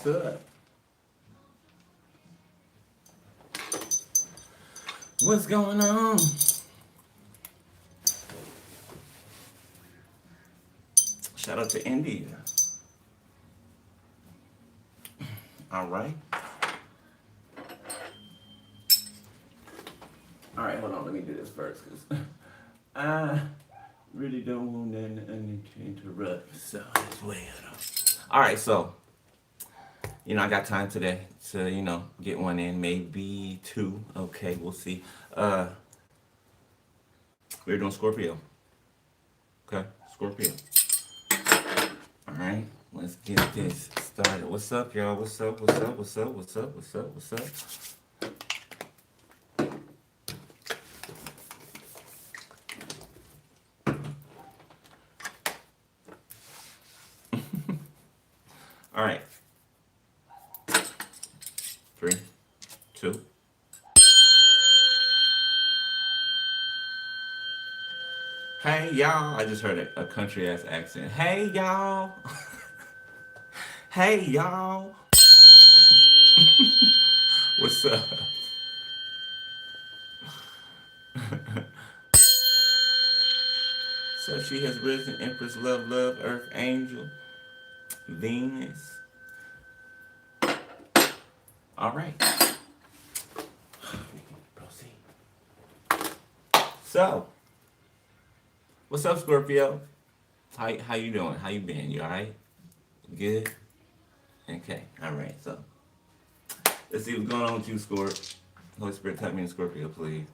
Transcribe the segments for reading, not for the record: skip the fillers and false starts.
What's up? What's going on? Shout out to India. All right. All right, hold on. Let me do this first because I really don't want nothing to interrupt. So that's way up. All right, so I got time today to get one in, maybe two. Okay, we'll see. We're doing Scorpio. Okay, Scorpio. All right, let's get this started. What's up, y'all? What's up? What's up? What's up? What's up? What's up? What's up? All right. 3, 2. Hey, y'all. I just heard a country ass accent. Hey, y'all. Hey, y'all. What's up? So she has risen, Empress, love, love, Earth, Angel, Venus. All right. Proceed. So, what's up, Scorpio? How you doing? How you been? You all right? Good? Okay. All right. So, let's see what's going on with you, Scorp. Holy Spirit, type me in Scorpio, please.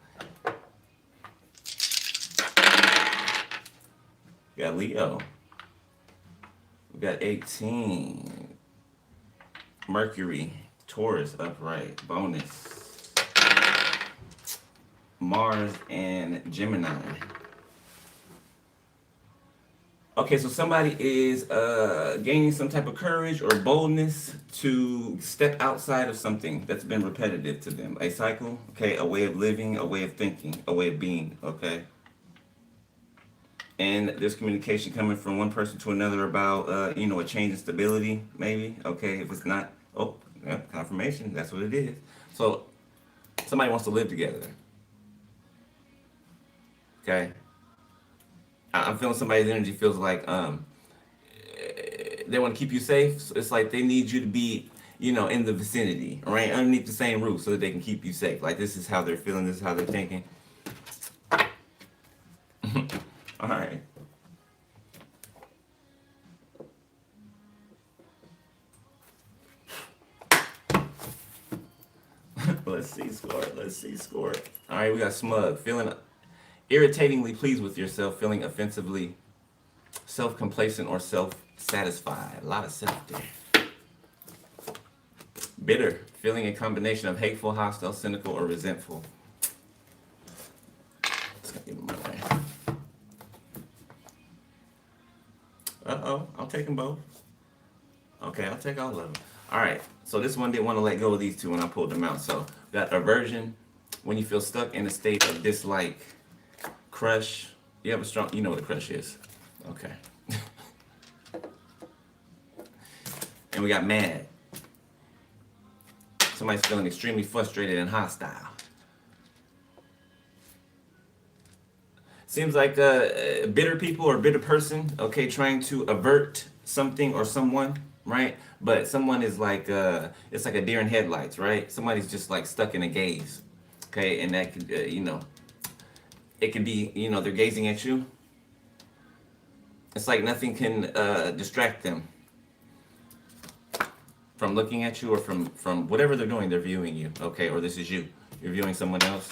We got Leo. We got 18. Mercury. Taurus upright. Bonus. Mars and Gemini. Okay, so somebody is gaining some type of courage or boldness to step outside of something that's been repetitive to them. A cycle, okay, a way of living, a way of thinking, a way of being, okay? And there's communication coming from one person to another about, a change in stability, maybe, okay? If it's not, yeah, confirmation, that's what it is. So somebody wants to live together, okay? I'm feeling somebody's energy feels like they want to keep you safe. So it's like they need you to be, in the vicinity, right? Underneath the same roof so that they can keep you safe. Like this is how they're feeling, this is how they're thinking. All right. Let's see, score. All right, we got smug, feeling irritatingly pleased with yourself, feeling offensively self-complacent or self-satisfied. A lot of self there. Bitter, feeling a combination of hateful, hostile, cynical, or resentful. Let's go give them my way. Uh-oh, I'll take them both. Okay, I'll take all of them. All right, so this one didn't want to let go of these two when I pulled them out. So we got aversion, when you feel stuck in a state of dislike. Crush, you have a strong, you know what a crush is. Okay. And we got mad. Somebody's feeling extremely frustrated and hostile. Seems like a bitter people or bitter person, okay, trying to avert something or someone, right? But someone is like, it's like a deer in headlights, right? Somebody's just like stuck in a gaze, okay? And that could, it could be, they're gazing at you. It's like nothing can distract them from looking at you or from whatever they're doing. They're viewing you, okay? Or this is you. You're viewing someone else.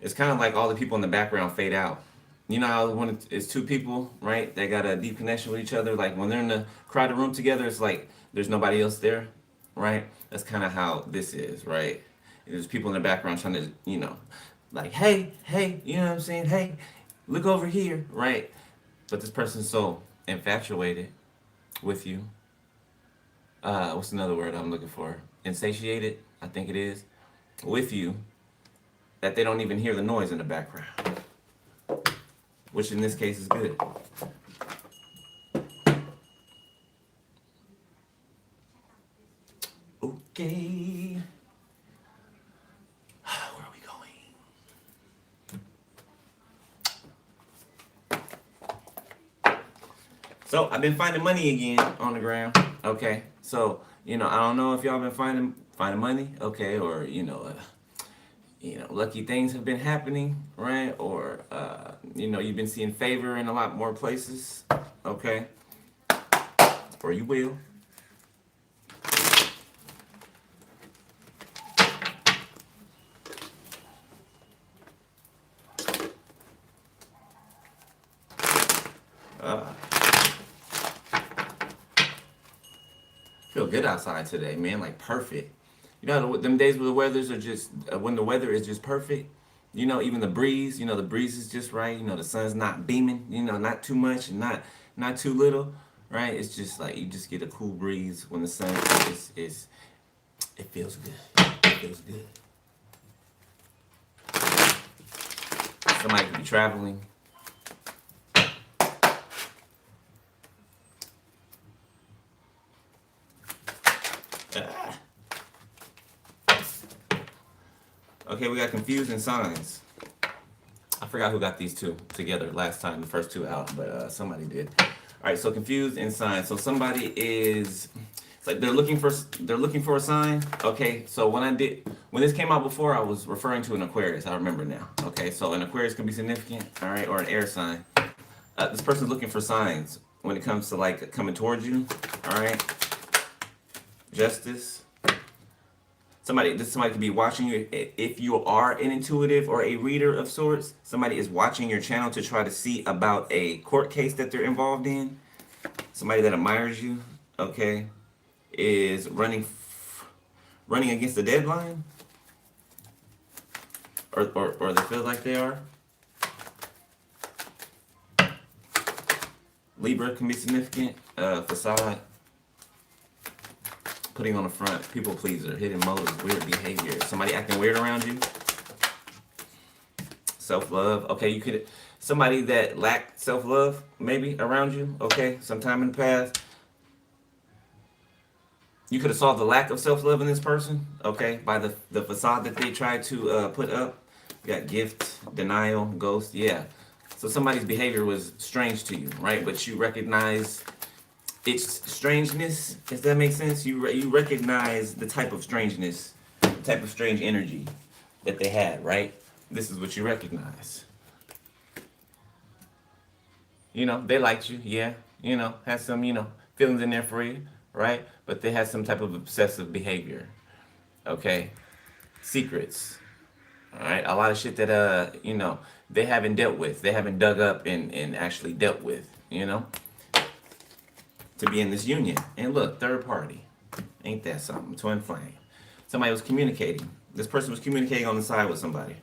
It's kind of like all the people in the background fade out. You know how when it's two people, right? They got a deep connection with each other. Like when they're in a crowded room together, it's like there's nobody else there, right? That's kind of how this is, right? There's people in the background trying to, like, hey, you know what I'm saying? Hey, look over here, right? But this person's so infatuated with you. What's another word I'm looking for? Insatiated, I think it is, with you, that they don't even hear the noise in the background, which in this case is good. Okay. Where are we going? So I've been finding money again on the ground. Okay. So I don't know if y'all been finding money. Okay, or lucky things have been happening, right? Or you've been seeing favor in a lot more places. Okay. Or you will. Uh, feel good outside today, man. Like perfect. Them days where the weathers are just when the weather is just perfect. Even the breeze. The breeze is just right. The sun's not beaming. Not too much and not too little. Right? It's just like you just get a cool breeze when the sun is. It feels good. It feels good. Somebody could be traveling. Okay, we got confused in signs. I forgot who got these two together last time, the first two out, but somebody did. All right, so confused in signs. So somebody is, it's like they're looking for a sign. Okay, so when this came out before, I was referring to an Aquarius. I remember now. Okay, so an Aquarius can be significant. All right, or an air sign. This person's looking for signs when it comes to like coming towards you. All right, justice. Somebody could be watching you. If you are an intuitive or a reader of sorts, somebody is watching your channel to try to see about a court case that they're involved in. Somebody that admires you, okay, is running against the deadline, or they feel like they are. Libra can be significant. Facade. Putting on the front, people pleaser, hidden motives, weird behavior. Somebody acting weird around you. Self-love. Okay, somebody that lacked self-love maybe around you. Okay, sometime in the past. You could have solved the lack of self-love in this person. Okay, by the facade that they tried to put up. You got gift, denial, ghost. Yeah. So somebody's behavior was strange to you, right? But you recognize its strangeness, if that makes sense. You recognize the type of strangeness, the type of strange energy that they had, right? This is what you recognize. They liked you, yeah. Had some, feelings in there for you, right? But they had some type of obsessive behavior, okay? Secrets, all right? A lot of shit that, they haven't dealt with. They haven't dug up and actually dealt with, to be in this union. And look, third party. Ain't that something? Twin flame. Somebody was communicating. This person was communicating on the side with somebody.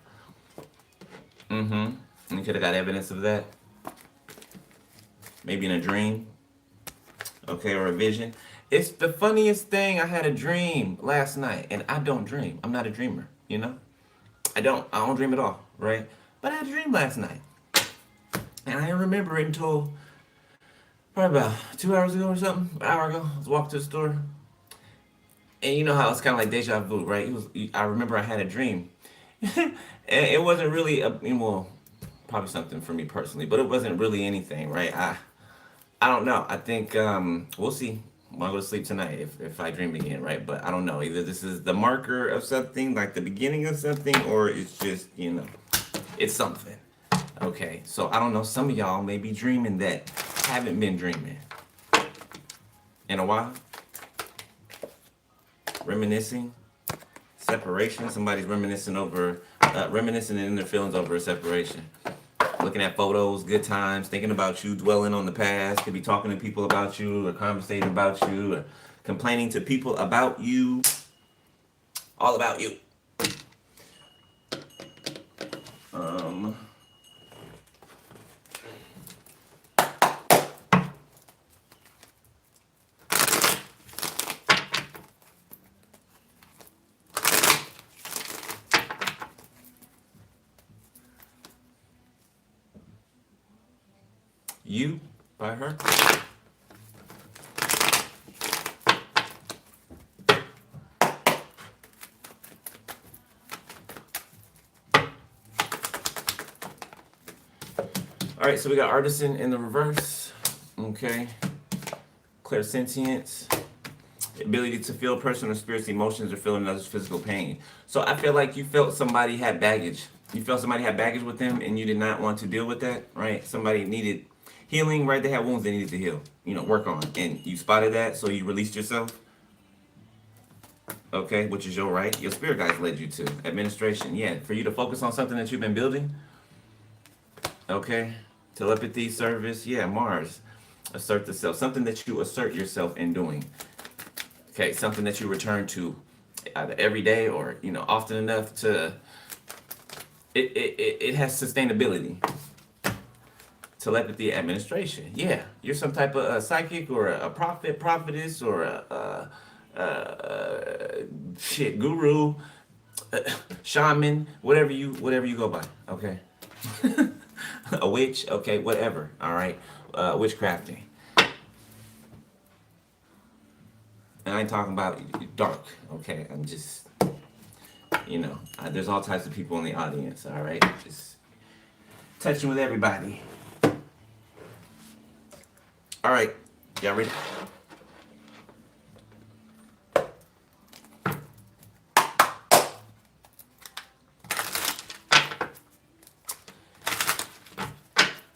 And you could have got evidence of that. Maybe in a dream. Okay, or a vision. It's the funniest thing. I had a dream last night, and I don't dream. I'm not a dreamer, I don't dream at all, right? But I had a dream last night. And I didn't remember it until probably about 2 hours ago or something, an hour ago. I was walking to the store. And you know how it's kind of like deja vu, right? I remember I had a dream. And it wasn't really, probably something for me personally, but it wasn't really anything, right? I don't know. I think we'll see when I go to sleep tonight if I dream again, right? But I don't know. Either this is the marker of something, like the beginning of something, or it's just, it's something. Okay, so I don't know. Some of y'all may be dreaming that haven't been dreaming in a while. Reminiscing, separation. Somebody's reminiscing in their feelings over a separation. Looking at photos, good times, thinking about you, dwelling on the past. Could be talking to people about you, or conversating about you, or complaining to people about you. All about you. You by her. right, so we got artisan in the reverse. Okay. Clairsentience. Ability to feel personal spirit's emotions or feel another's physical pain. So I feel like you felt somebody had baggage. You felt somebody had baggage with them and you did not want to deal with that, right? Somebody needed healing, right? They had wounds they needed to heal, work on. And you spotted that, so you released yourself. Okay, which is your right. Your spirit guides led you to. Administration, yeah. For you to focus on something that you've been building. Okay. Telepathy, service, yeah, Mars. Assert the self. Something that you assert yourself in doing. Okay, something that you return to either every day or, often enough to, it has sustainability. Telepathy, administration. Yeah, you're some type of psychic or a prophet, prophetess, or a guru, shaman, whatever you go by. Okay, a witch. Okay, whatever. All right, witchcrafting. And I ain't talking about dark. Okay, I'm just, there's all types of people in the audience. All right, just touching with everybody. All right, y'all ready?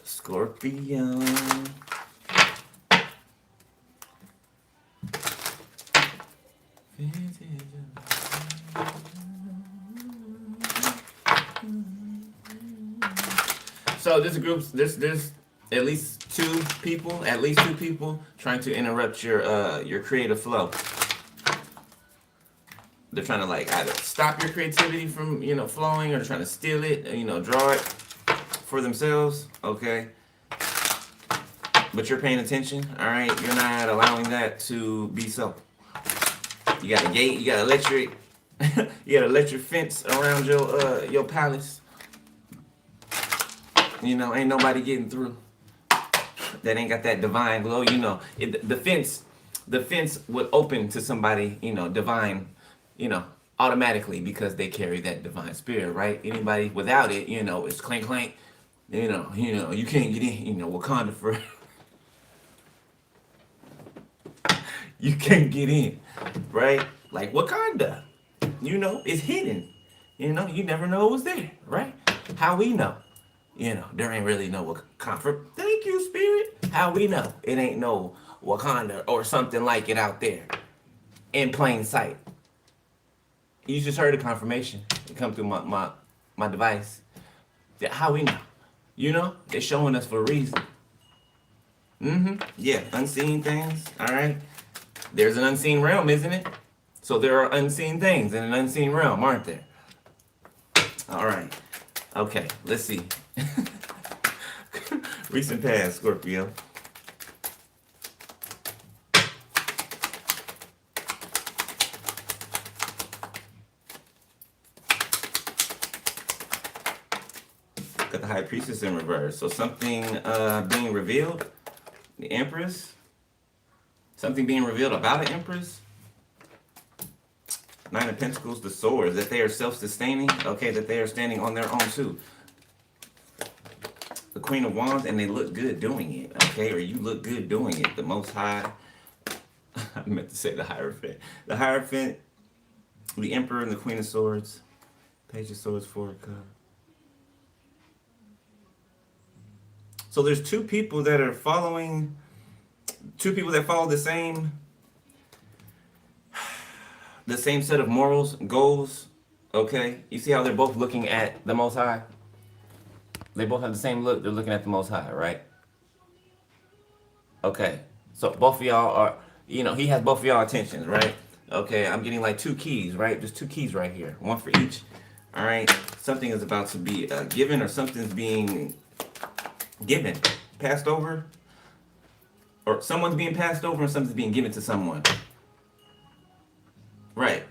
Scorpio. So there's a group. There's at least two people trying to interrupt your creative flow. They're trying to like either stop your creativity from flowing, or they're trying to steal it, draw it for themselves. Okay, but you're paying attention. All right, you're not allowing that to be so. You got a gate. You got electric. You got electric fence around your palace. Ain't nobody getting through. That ain't got that divine glow. The fence would open to somebody, divine, automatically because they carry that divine spirit, right? Anybody without it, it's clank clank. You can't get in. Wakanda for. You can't get in, right? Like Wakanda, it's hidden. You never know it was there, right? How we know? There ain't really no comfort. Thank you, spirit. How we know it ain't no Wakanda or something like it out there in plain sight? You just heard a confirmation. It come through my device. How we know? They're showing us for a reason. Yeah, unseen things. All right. There's an unseen realm, isn't it? So there are unseen things in an unseen realm, aren't there? All right. Okay, let's see. Recent past, Scorpio. Got the High Priestess in reverse. So something being revealed. The Empress. Something being revealed about an Empress. Nine of Pentacles, the Swords. That they are self-sustaining. Okay, that they are standing on their own too. The Queen of Wands, and they look good doing it. Okay, or you look good doing it. The Most High. I meant to say the Hierophant. The Hierophant, the Emperor, and the Queen of Swords. Page of Swords, Four of Cups. So there's two people that are following. Two people that follow the same set of morals, goals. Okay, you see how they're both looking at the Most High? They both have the same look. They're looking at the Most High, right? Okay, so both of y'all are, he has both of y'all attentions, right? Okay, I'm getting like two keys, right? There's two keys right here, one for each. All right, something is about to be given, or something's being given, passed over, or someone's being passed over, and something's being given to someone. Right.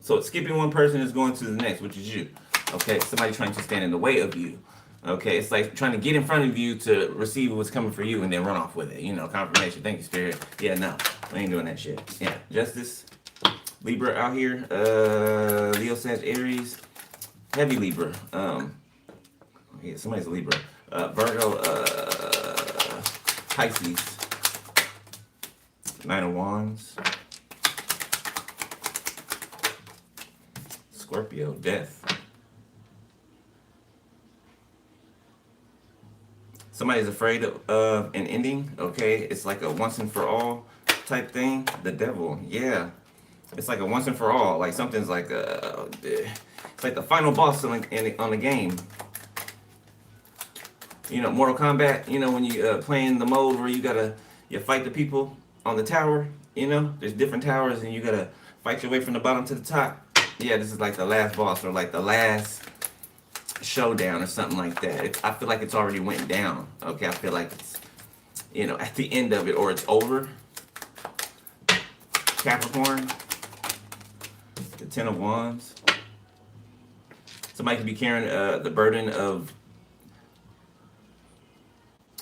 So skipping one person is going to the next, which is you. Okay, somebody trying to stand in the way of you. Okay, it's like trying to get in front of you to receive what's coming for you and then run off with it. Confirmation. Thank you, Spirit. Yeah, no, we ain't doing that shit. Yeah, Justice. Libra out here. Leo, Sag, Aries. Heavy Libra. Yeah, somebody's a Libra. Virgo, Pisces, Nine of Wands, Scorpio, Death. Somebody's afraid of an ending, okay? It's like a once and for all type thing. The Devil, yeah. It's like a once and for all. Like something's like it's like the final boss on the game. You know, Mortal Kombat. You know, when you playing the mode where you fight the people on the tower. You know, there's different towers and you gotta fight your way from the bottom to the top. Yeah, this is like the last boss or like the last showdown or something like that. I feel like it's already went down. Okay, I feel like it's, you know, at the end of it or it's over. Capricorn, the Ten of Wands. Somebody could be carrying the burden of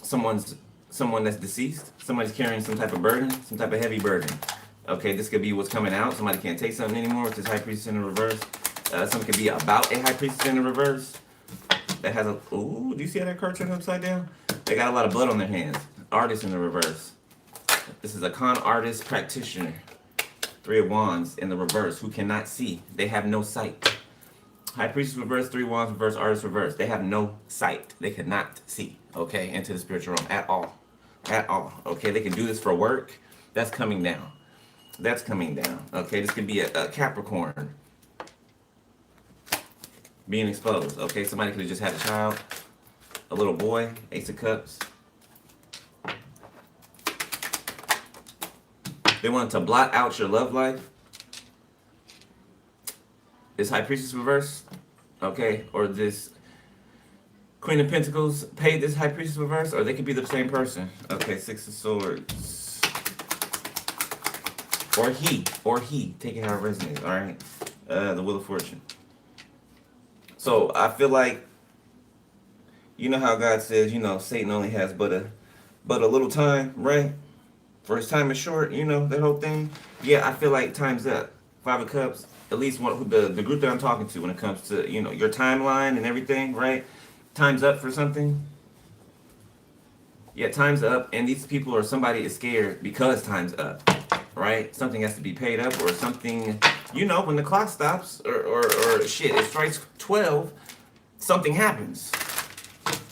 someone that's deceased. Somebody's carrying some type of burden, some type of heavy burden. Okay, this could be what's coming out. Somebody can't take something anymore with this High Priestess in the reverse. Something could be about a High Priestess in the reverse that has a, ooh, do you see how that card turned upside down? They got a lot of blood on their hands. Artist in the reverse. This is a con artist practitioner. Three of Wands in the reverse who cannot see. They have no sight. High Priestess reverse, Three of Wands reverse, Artist reverse. They have no sight. They cannot see, okay, into the spiritual realm at all. At all, okay? They can do this for work. That's coming down. That's coming down, okay? This could be a Capricorn being exposed, okay? Somebody could have just had a child, a little boy, Ace of Cups. They wanted to blot out your love life. This High Priestess reverse, okay? Or this Queen of Pentacles paid this High Priestess reverse, or they could be the same person. Okay, Six of Swords. Or he. Take it how it resonates, all right? The Wheel of Fortune. So I feel like, you know how God says, you know, Satan only has but a little time, right? For his time is short, you know, that whole thing. Yeah, I feel like time's up. Five of Cups, at least one, the group that I'm talking to when it comes to, you know, your timeline and everything, right? Time's up for something. Yeah, time's up, and these people or somebody is scared because time's up, right? Something has to be paid up or something, you know, when the clock stops or shit, it strikes 12, something happens,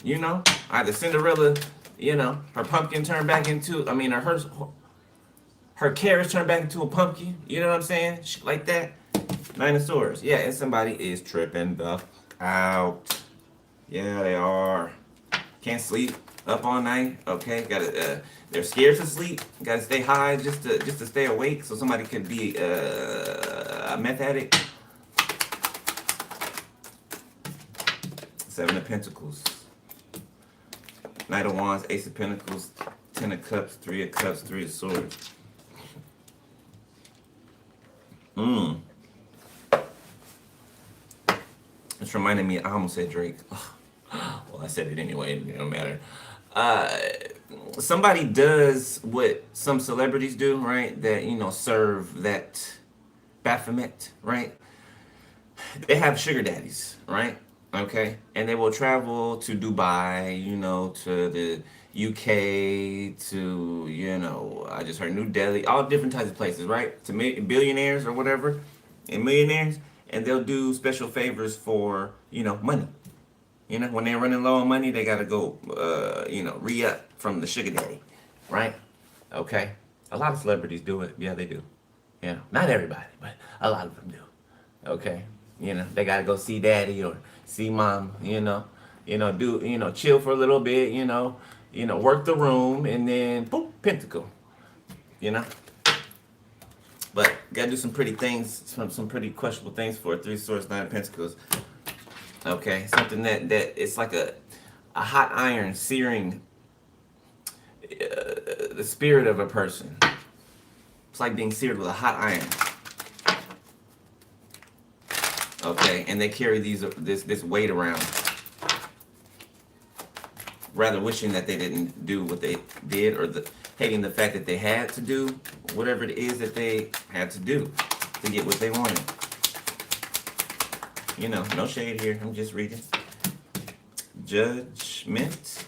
you know? Either Cinderella, you know, her pumpkin turned back into, I mean, her carriage turned back into a pumpkin, you know what I'm saying? Shit like that. Nine of Swords. Yeah, and somebody is tripping the out. Yeah, they are. Can't sleep. Up all night. Okay, gotta. They're scared to sleep. Gotta stay high just to stay awake. So somebody could be a meth addict. Seven of Pentacles. Knight of Wands. Ace of Pentacles. Ten of Cups. Three of Cups. Three of Swords. It's reminding me. I almost said Drake. Well, I said it anyway. It don't matter. Somebody does what some celebrities do, right? That, you know, serve that Baphomet, right? They have sugar daddies, right? Okay, and they will travel to Dubai, you know, to the UK, to, you know, I just heard New Delhi, all different types of places, right? To billionaires or whatever, and millionaires, and they'll do special favors for, you know, money. You know, when they're running low on money, they gotta go, you know, re-up from the sugar daddy, right? Okay. A lot of celebrities do it. Yeah, they do. You know, not everybody, but a lot of them do. Okay. You know, they gotta go see daddy or see mom. You know, do, you know, chill for a little bit. You know, work the room, and then boop, pentacle. You know. But gotta do some pretty things, some pretty questionable things for Three Swords, Nine of Pentacles. Okay, something that it's like a hot iron searing the spirit of a person. It's like being seared with a hot iron. Okay, and they carry this weight around, rather wishing that they didn't do what they did, or hating the fact that they had to do whatever it is that they had to do to get what they wanted. You know, no shade here. I'm just reading. Judgment. Judgment.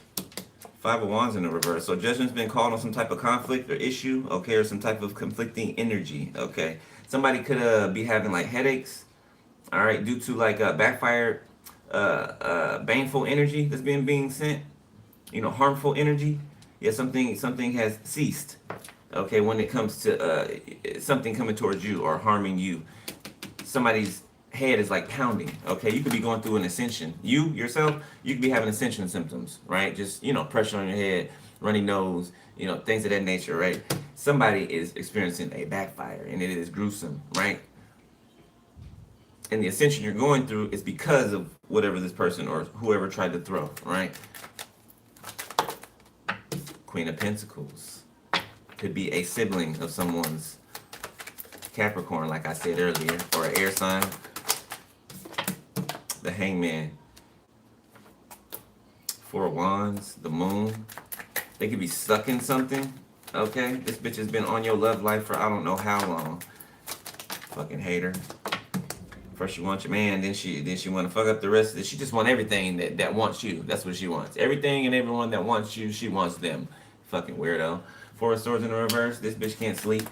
Five of Wands in the reverse. So judgment's been called on some type of conflict or issue, okay, or some type of conflicting energy, okay. Somebody could be having like headaches, all right, due to like backfired, baneful energy that's being sent, you know, harmful energy. Yeah, something has ceased, okay, when it comes to something coming towards you or harming you. Somebody's head is like pounding, okay. You could be going through an ascension. You yourself, you could be having ascension symptoms, right? Just, you know, pressure on your head, runny nose, you know, things of that nature, right? Somebody is experiencing a backfire and it is gruesome, right? And the ascension you're going through is because of whatever this person or whoever tried to throw, right? Queen of Pentacles could be a sibling of someone's. Capricorn, like I said earlier, or an air sign. The Hangman. Four of Wands, the Moon. They could be stuck in something, okay? This bitch has been on your love life for I don't know how long. Fucking hater. First you want your man, then she want to fuck up the rest of it. She just want everything that wants you. That's what she wants. Everything and everyone that wants you, she wants them. Fucking weirdo. Four of Swords in the reverse. This bitch can't sleep.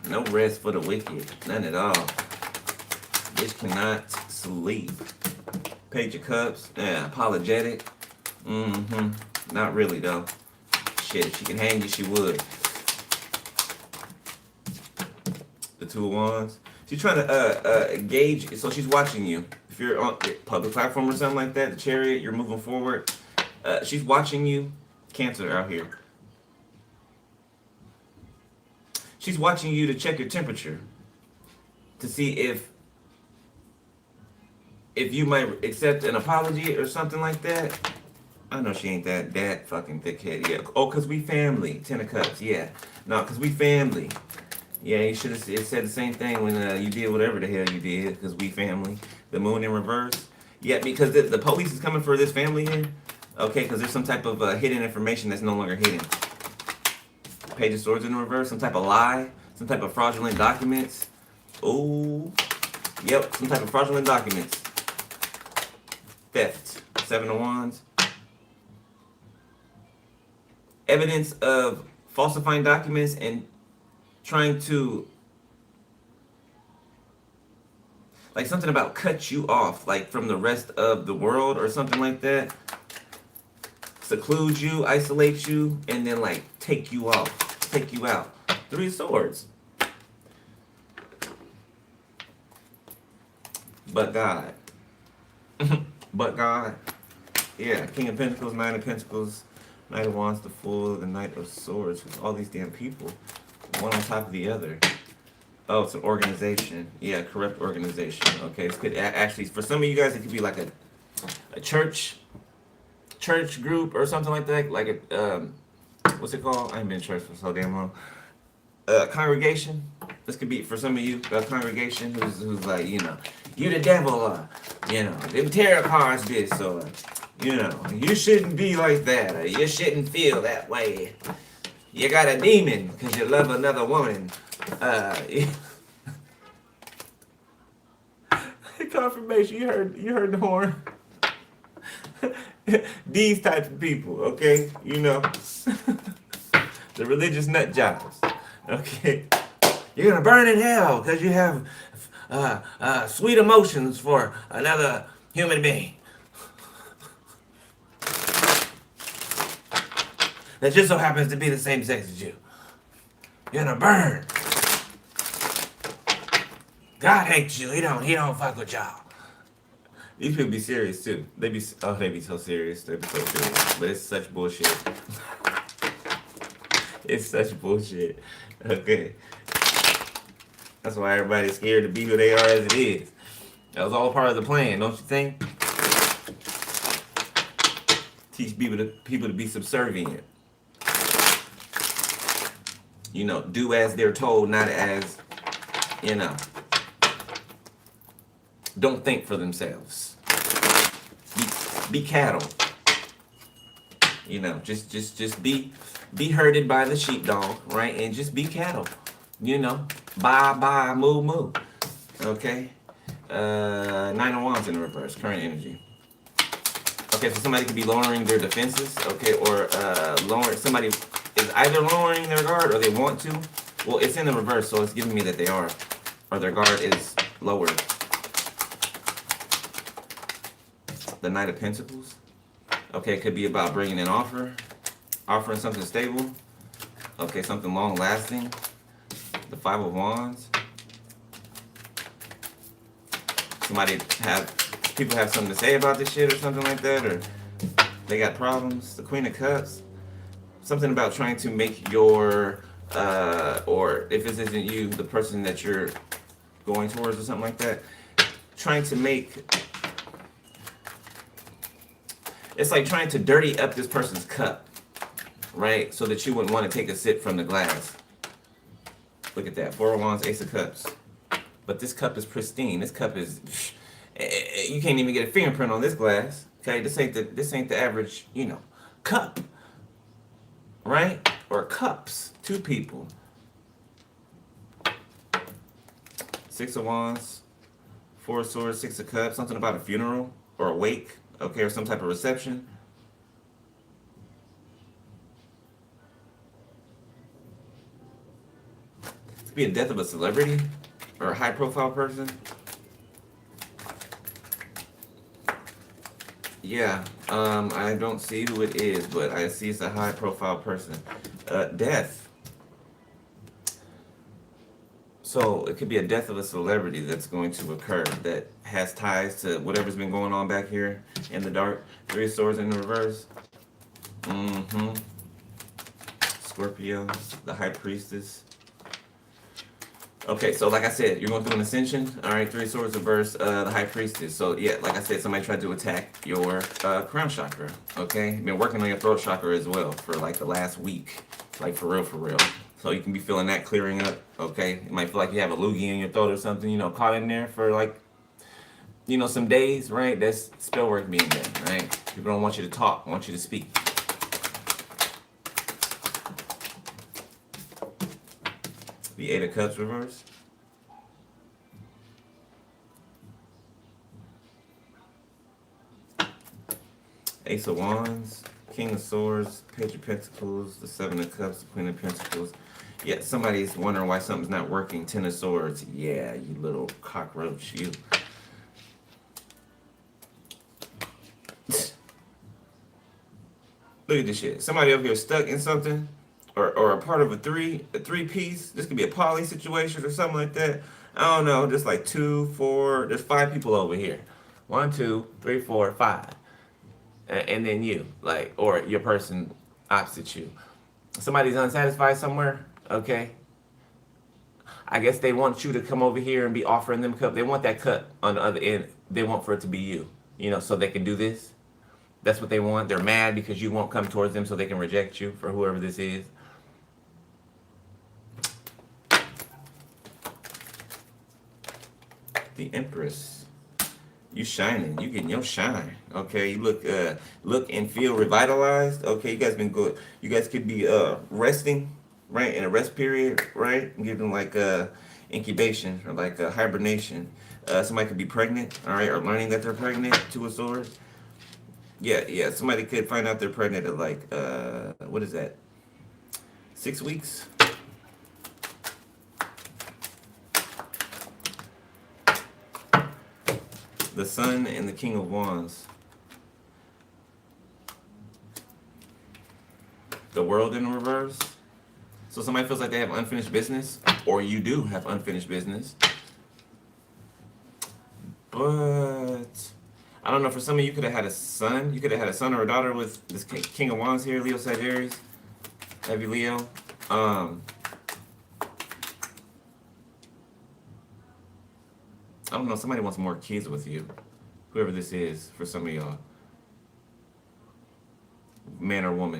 No rest for the wicked. None at all. Bitch cannot sleep. Page of Cups. Yeah, apologetic. Not really though. Shit, if she can hang you, she would. The Two of Wands. She's trying to gauge, so she's watching you. If you're on a public platform or something like that, the Chariot, you're moving forward. She's watching you. Cancer out here. She's watching you to check your temperature. To see if you might accept an apology or something like that. I know she ain't that fucking thick-headed. Yeah. Oh, because we family. 10 of Cups. Yeah. No, because we family. Yeah, you should have said the same thing when you did whatever the hell you did, because we family. The Moon in reverse. Yeah, because the police is coming for this family here. Okay, because there's some type of hidden information that's no longer hidden. Page of Swords in reverse. Some type of lie. Some type of fraudulent documents. Ooh. Yep, some type of fraudulent documents. Theft. Seven of Wands. Evidence of falsifying documents and trying to, like, something about cut you off, like, from the rest of the world or something like that. Seclude you, isolate you, and then, like, take you off, take you out. Three of Swords. But God. But God. Yeah, King of Pentacles, Nine of Pentacles, Knight of Wands, the Fool, the Knight of Swords. All these damn people. One on top of the other. Oh, it's an organization. Yeah, corrupt organization. Okay, it could actually, for some of you guys, it could be like a church group or something like that. Like a, what's it called? I ain't been in church for so damn long. Congregation. This could be, for some of you, a congregation who's like, you know, you the devil, or, you know, them tarot cards this, or, you know, you shouldn't be like that, or you shouldn't feel that way. You got a demon because you love another woman. Confirmation. You heard the horn. These types of people, okay? You know, the religious nut jobs. Okay, you're gonna burn in hell because you have sweet emotions for another human being. That just so happens to be the same sex as you. You're gonna burn. God hates you. He don't fuck with y'all. These people be serious too. They be so serious. They be so serious. But it's such bullshit. It's such bullshit. Okay. That's why everybody's scared to be who they are as it is. That was all part of the plan, don't you think? Teach people to be subservient. You know, do as they're told, not as, you know. Don't think for themselves. Be cattle. You know, just be herded by the sheepdog, right? And just be cattle. You know, bye, moo. Okay. Nine of Wands in the reverse, current energy. Okay, so somebody could be lowering their defenses, okay, or lowering, somebody is either lowering their guard or they want to. Well, it's in the reverse, so it's giving me that they are, or their guard is lowered. The Knight of Pentacles. Okay, it could be about bringing an offer, offering something stable. Okay, something long lasting. The Five of Wands. People have something to say about this shit or something like that, or they got problems. The Queen of Cups. Something about trying to make your, or if this isn't you, the person that you're going towards or something like that, trying to make, it's like trying to dirty up this person's cup, right? So that you wouldn't want to take a sip from the glass. Look at that, Four of Wands, Ace of Cups. But this cup is pristine. This cup is, you can't even get a fingerprint on this glass. Okay, this ain't the average, cup, right? Or cups, two people. Six of Wands, Four of Swords, Six of Cups. Something about a funeral or a wake, okay, or some type of reception. It could be a death of a celebrity or a high-profile person. Yeah, I don't see who it is, but I see it's a high-profile person. Death. So it could be a death of a celebrity that's going to occur that has ties to whatever's been going on back here in the dark. Three of Swords in the reverse. Scorpio, the High Priestess. Okay, so like I said, you're going through an ascension. All right, Three of Swords reverse, the High Priestess. So yeah, like I said, somebody tried to attack your crown chakra. Okay, been working on your throat chakra as well for like the last week, like for real, for real. So you can be feeling that clearing up. Okay, you might feel like you have a loogie in your throat or something, caught in there for like, some days, right? That's spell work being done, right? People don't want you to talk, want you to speak. The Eight of Cups reverse. Ace of Wands, King of Swords, Page of Pentacles, the Seven of Cups, the Queen of Pentacles. Yeah, somebody's wondering why something's not working. Ten of Swords. Yeah, you little cockroach, you. Look at this shit. Somebody up here stuck in something. Or a part of a three piece. This could be a poly situation or something like that. I don't know. Just like 2, 4. There's 5 people over here. 1, 2, 3, 4, 5. And then you, or your person opposite you. Somebody's unsatisfied somewhere. Okay. I guess they want you to come over here and be offering them cup. They want that cup on the other end. They want for it to be you. So they can do this. That's what they want. They're mad because you won't come towards them, so they can reject you for whoever this is. The Empress. You shining. You getting your shine. Okay, you look and feel revitalized. Okay, you guys been good. You guys could be resting, right, in a rest period, right? Give them like incubation or like hibernation. Somebody could be pregnant, all right, or learning that they're pregnant. Two of Swords. Yeah. Somebody could find out they're pregnant at like what is that? 6 weeks. The Sun and the King of Wands. The World in reverse. So somebody feels like they have unfinished business, or you do have unfinished business. But I don't know, for some of you could have had a son. You could have had a son or a daughter with this King of Wands here, Leo Sagittarius. Heavy Leo. I don't know, somebody wants more kids with you. Whoever this is, for some of y'all. Man or woman.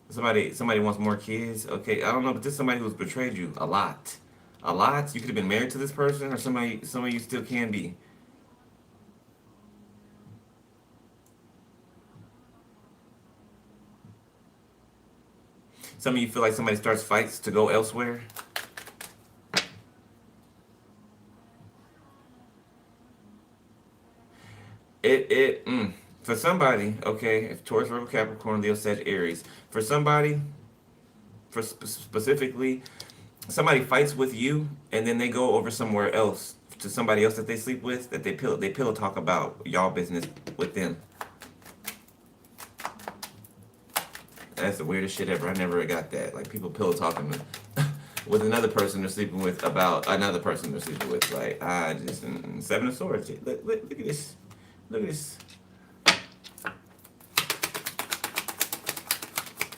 Somebody wants more kids. Okay, I don't know, but this is somebody who's betrayed you a lot. A lot? You could have been married to this person, or some of you still can be. Some of you feel like somebody starts fights to go elsewhere. For somebody, okay, if Taurus, Virgo, Capricorn, Leo, Sag, Aries. For somebody, specifically, somebody fights with you, and then they go over somewhere else to somebody else that they sleep with, that they pillow talk about y'all business with them. That's the weirdest shit ever. I never got that. Like people pillow talking with another person they're sleeping with about another person they're sleeping with. Like I just Seven of Swords. Look at this. Look at this.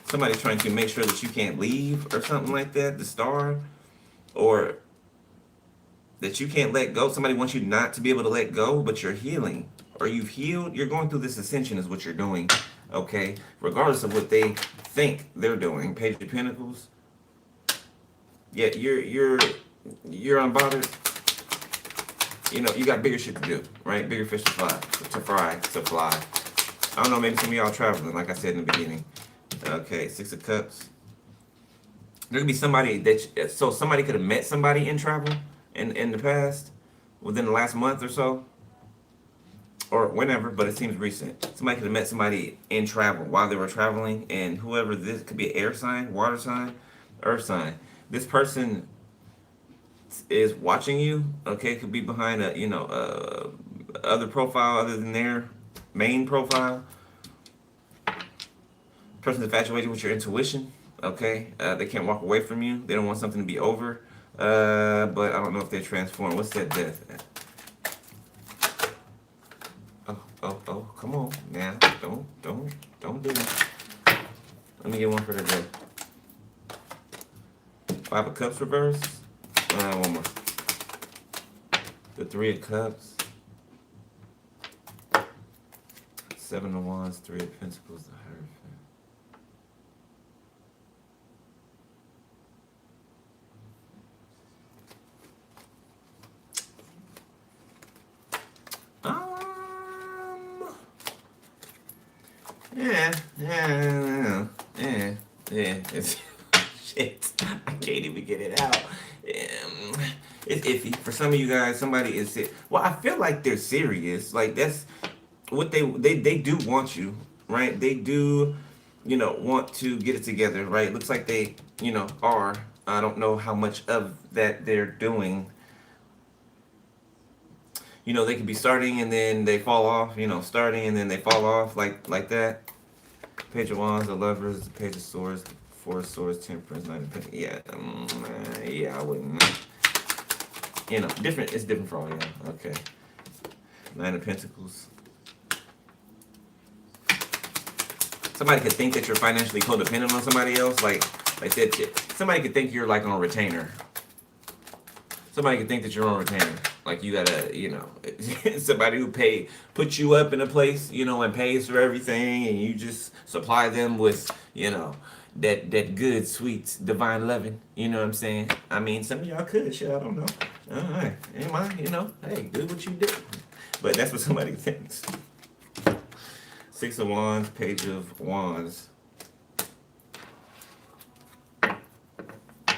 Somebody's trying to make sure that you can't leave or something like that. The Star, or that you can't let go. Somebody wants you not to be able to let go, but you're healing, or you've healed. You're going through this ascension, is what you're doing. Okay, regardless of what they think they're doing. Page of Pentacles. Yeah, you're unbothered. You know, you got bigger shit to do, right? Bigger fish to fly. I don't know, maybe some of y'all traveling, like I said in the beginning. Okay, Six of Cups. There could be somebody that, so somebody could have met somebody in travel in the past, within the last month or so, or whenever, but it seems recent. Somebody could have met somebody in travel while they were traveling, and whoever this could be, an air sign, water sign, earth sign. This person is watching you. Okay, could be behind a other profile other than their main profile. Person's infatuated with your intuition. Okay, they can't walk away from you. They don't want something to be over. But I don't know if they're transformed. What's that death? Oh, come on now. Don't do that. Let me get one for the death. Five of Cups reverse. One more. The Three of Cups. Seven of Wands, Three of Pentacles, the Hierophant. Yeah. It's shit. I can't even get it out. It's iffy for some of you guys. Somebody is well. I feel like they're serious. Like that's what they do want you, right? They do, want to get it together, right? Looks like they, are. I don't know how much of that they're doing. They could be starting and then they fall off, starting and then they fall off like that. Page of Wands, the Lovers, the Page of Swords, Four of Swords, Temperance, Nine of Pentacles. Yeah, I wouldn't. Different. It's different for all y'all. Okay. Nine of Pentacles. Somebody could think that you're financially codependent on somebody else, like that. Somebody could think you're like on a retainer. Somebody could think that you're on retainer. Like you gotta, somebody who puts you up in a place, and pays for everything, and you just supply them with, that good, sweet, divine loving. You know what I'm saying? I mean, some of y'all could, shit, I don't know. All right, ain't mine, hey, do what you do. But that's what somebody thinks. Six of Wands, Page of Wands.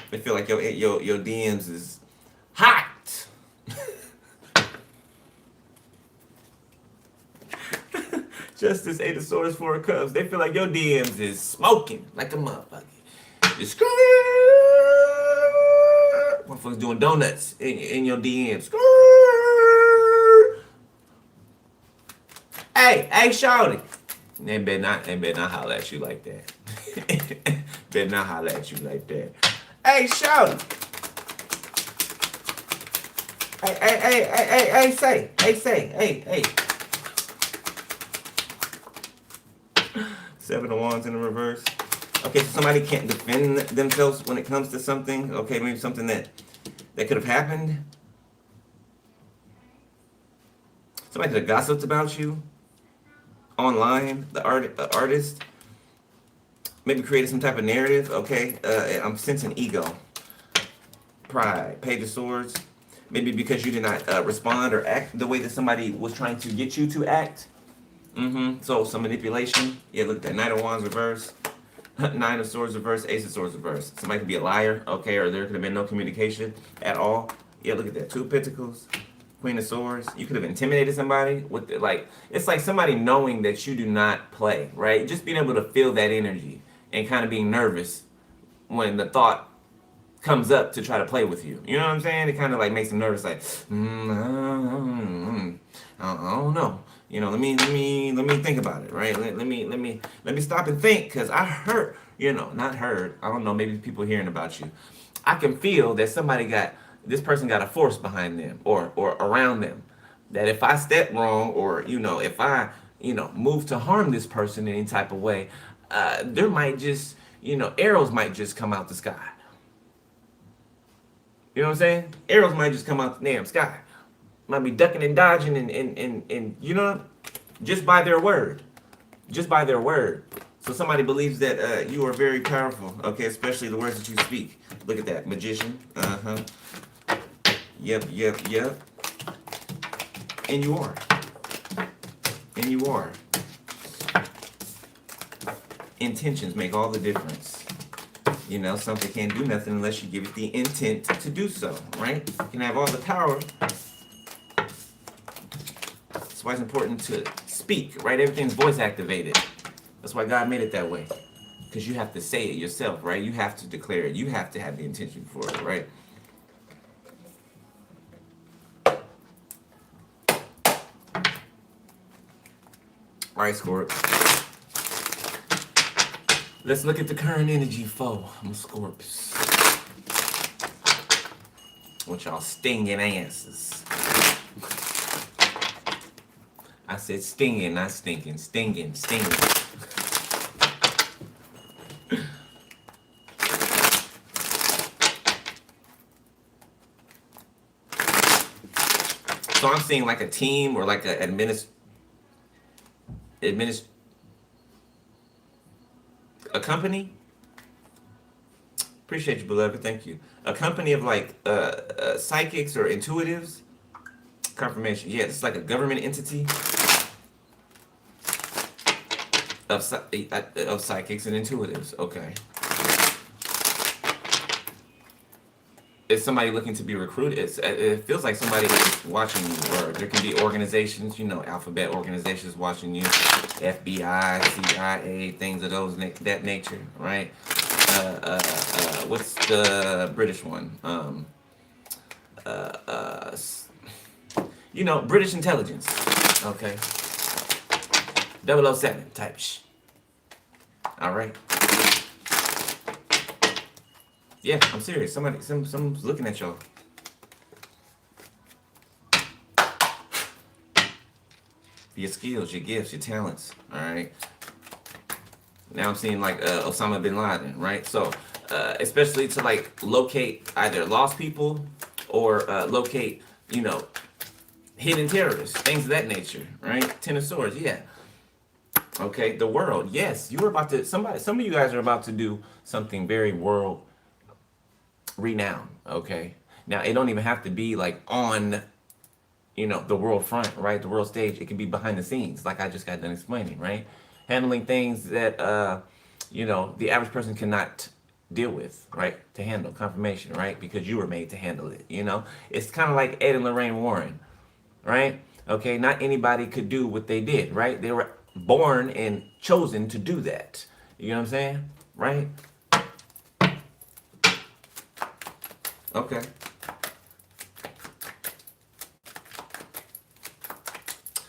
They feel like your DMs is hot. Justice, Eight of Swords, Four of Cups. They feel like your DMs is smoking like a motherfucker. Just motherfuckers doing donuts in your DMs. Hey, shawty. They better not holler at you like that. Better not holler at you like that. Hey, shawty. Hey. Seven of Wands in the reverse. Okay, so somebody can't defend themselves when it comes to something. Okay, maybe something that could have happened. Somebody could have gossiped about you online. The artist maybe created some type of narrative. Okay, I'm sensing ego, pride, Page of Swords. Maybe because you did not respond or act the way that somebody was trying to get you to act. So some manipulation. Yeah, look at that. Knight of Wands reverse. Nine of Swords reverse. Ace of Swords reverse. Somebody could be a liar, okay, or there could have been no communication at all. Yeah, look at that. Two of Pentacles. Queen of Swords. You could have intimidated somebody with like it's like somebody knowing that you do not play, right? Just being able to feel that energy and kind of being nervous when the thought comes up to try to play with you. You know what I'm saying? It kind of like makes them nervous, like, I don't know. You know, let me think about it, right? Let me stop and think, because I heard, not heard. I don't know. Maybe people hearing about you. I can feel that this person got a force behind them or around them. That if I step wrong, or if I move to harm this person in any type of way, there might just arrows might just come out the sky. You know what I'm saying? Arrows might just come out the damn sky. Might be ducking and dodging and just by their word. Just by their word. So somebody believes that you are very powerful, okay? Especially the words that you speak. Look at that. Magician. Uh-huh. Yep. And you are. Intentions make all the difference. Something can't do nothing unless you give it the intent to do so, right? You can have all the power. That's why it's important to speak, right? Everything's voice activated. That's why God made it that way. Because you have to say it yourself, right? You have to declare it. You have to have the intention for it, right? All right, Scorp. Let's look at the current energy foe. I'm Scorps. Want y'all stinging asses. I said stinging, not stinking. Stinging. So I'm seeing like a team or like a a company. Appreciate you, beloved. Thank you. A company of like psychics or intuitives. Confirmation. Yeah, it's like a government entity of psychics and intuitives. Okay. Is somebody looking to be recruited? It feels like somebody is watching you, or there can be organizations, alphabet organizations watching you, FBI, CIA, things of that nature, right? What's the British one? British intelligence. Okay. 007 type All right. Yeah, I'm serious. Someone's looking at y'all. Your skills, your gifts, your talents. All right. Now I'm seeing like Osama bin Laden, right? So, especially to like locate either lost people or locate, hidden terrorists, things of that nature, right? Ten of Swords, yeah. Okay, the world, yes. Some of you guys are about to do something very world renowned, okay? Now, it don't even have to be like on, the world front, right? The world stage. It can be behind the scenes, like I just got done explaining, right? Handling things that, the average person cannot deal with, right? To handle confirmation, right? Because you were made to handle it, It's kind of like Ed and Lorraine Warren, right? Okay, not anybody could do what they did, right? They were born and chosen to do that. You know what I'm saying? Right? Okay.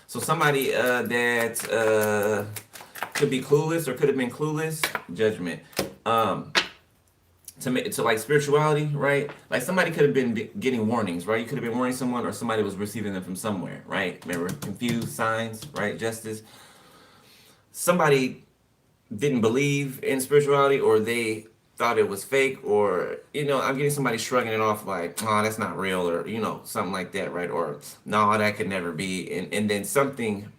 So somebody that could be clueless or could have been clueless, judgment. To like spirituality, right? Like somebody could have been getting warnings, right? You could have been warning someone, or somebody was receiving them from somewhere, right? Remember, confused signs, right? Justice. Somebody didn't believe in spirituality, or they thought it was fake, or I'm getting somebody shrugging it off like, oh, that's not real, or something like that, right? Or no, that could never be, and then something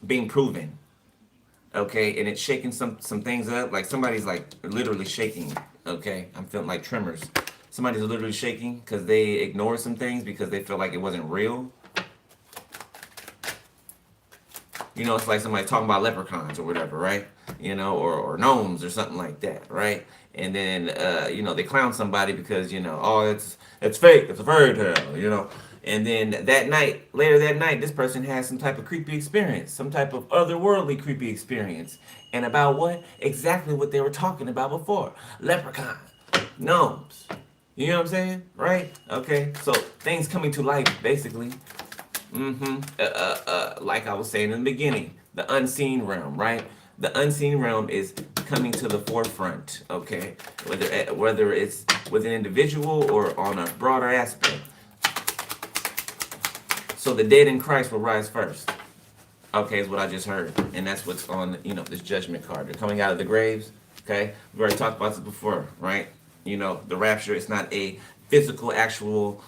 being proven, okay, and it's shaking some things up. Like somebody's like literally shaking, okay? I'm feeling like tremors. Somebody's literally shaking because they ignored some things because they felt like it wasn't real. It's like somebody talking about leprechauns or whatever, right? Or gnomes or something like that, right? And then, they clown somebody because, oh, it's fake, it's a fairy tale, And then that night, later that night, this person has some type of creepy experience, some type of otherworldly creepy experience. And about what? Exactly what they were talking about before. Leprechaun, gnomes. You know what I'm saying? Right? Okay. So things coming to life, basically. Like I was saying in the beginning, the unseen realm, right? The unseen realm is coming to the forefront, okay? Whether it's with an individual or on a broader aspect. So the dead in Christ will rise first. Okay, is what I just heard, and that's what's on this judgment card. They're coming out of the graves. Okay, we've already talked about this before, right? The rapture is not a physical, actual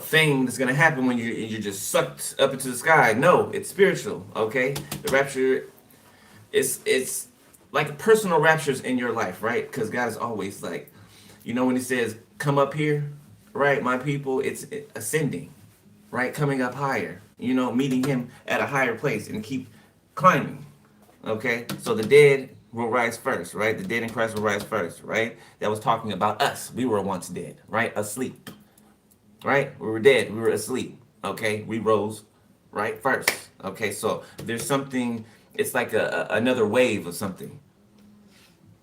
thing that's gonna happen when you're just sucked up into the sky. No, it's spiritual. Okay, the rapture it's like personal raptures in your life, right? Because God is always like, when He says, "Come up here," right, my people, it's ascending, right, coming up higher. Meeting Him at a higher place and keep climbing. Okay, so the dead will rise first, right? The dead in Christ will rise first, right? That was talking about us. We were once dead, right? Asleep. Right? We were dead. We were asleep. Okay? We rose, right? First. Okay? So there's something, it's like another wave of something.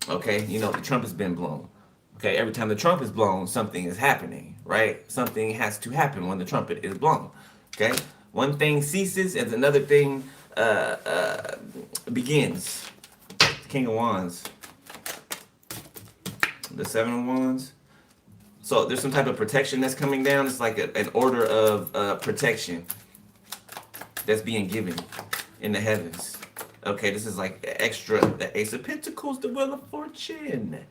Okay? The trumpet's been blown. Okay? Every time the trumpet is blown, something is happening, right? Something has to happen when the trumpet is blown. Okay? One thing ceases and another thing begins. King of Wands. The Seven of Wands. So there's some type of protection that's coming down. It's like an order of protection that's being given in the heavens. Okay, this is like extra. The Ace of Pentacles, the Wheel of Fortune.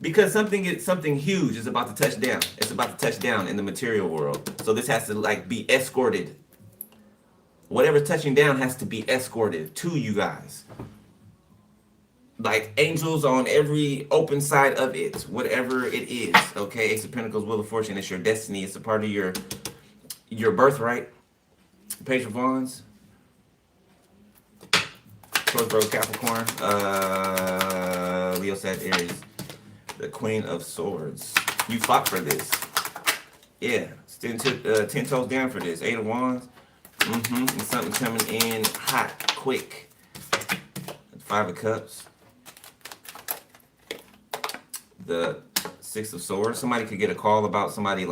Because something huge is about to touch down. It's about to touch down in the material world. So this has to be escorted. Whatever's touching down has to be escorted to you guys. Like angels on every open side of it, whatever it is. Okay, Ace of Pentacles, Wheel of Fortune, it's your destiny. It's a part of your birthright. Page of Wands. Taurus, Virgo, Capricorn. Leo, Sag, Aries. The Queen of Swords. You fought for this. Yeah, 10 toes down for this. Eight of Wands. And something coming in hot, quick. Five of Cups. The Six of Swords. Somebody could get a call about somebody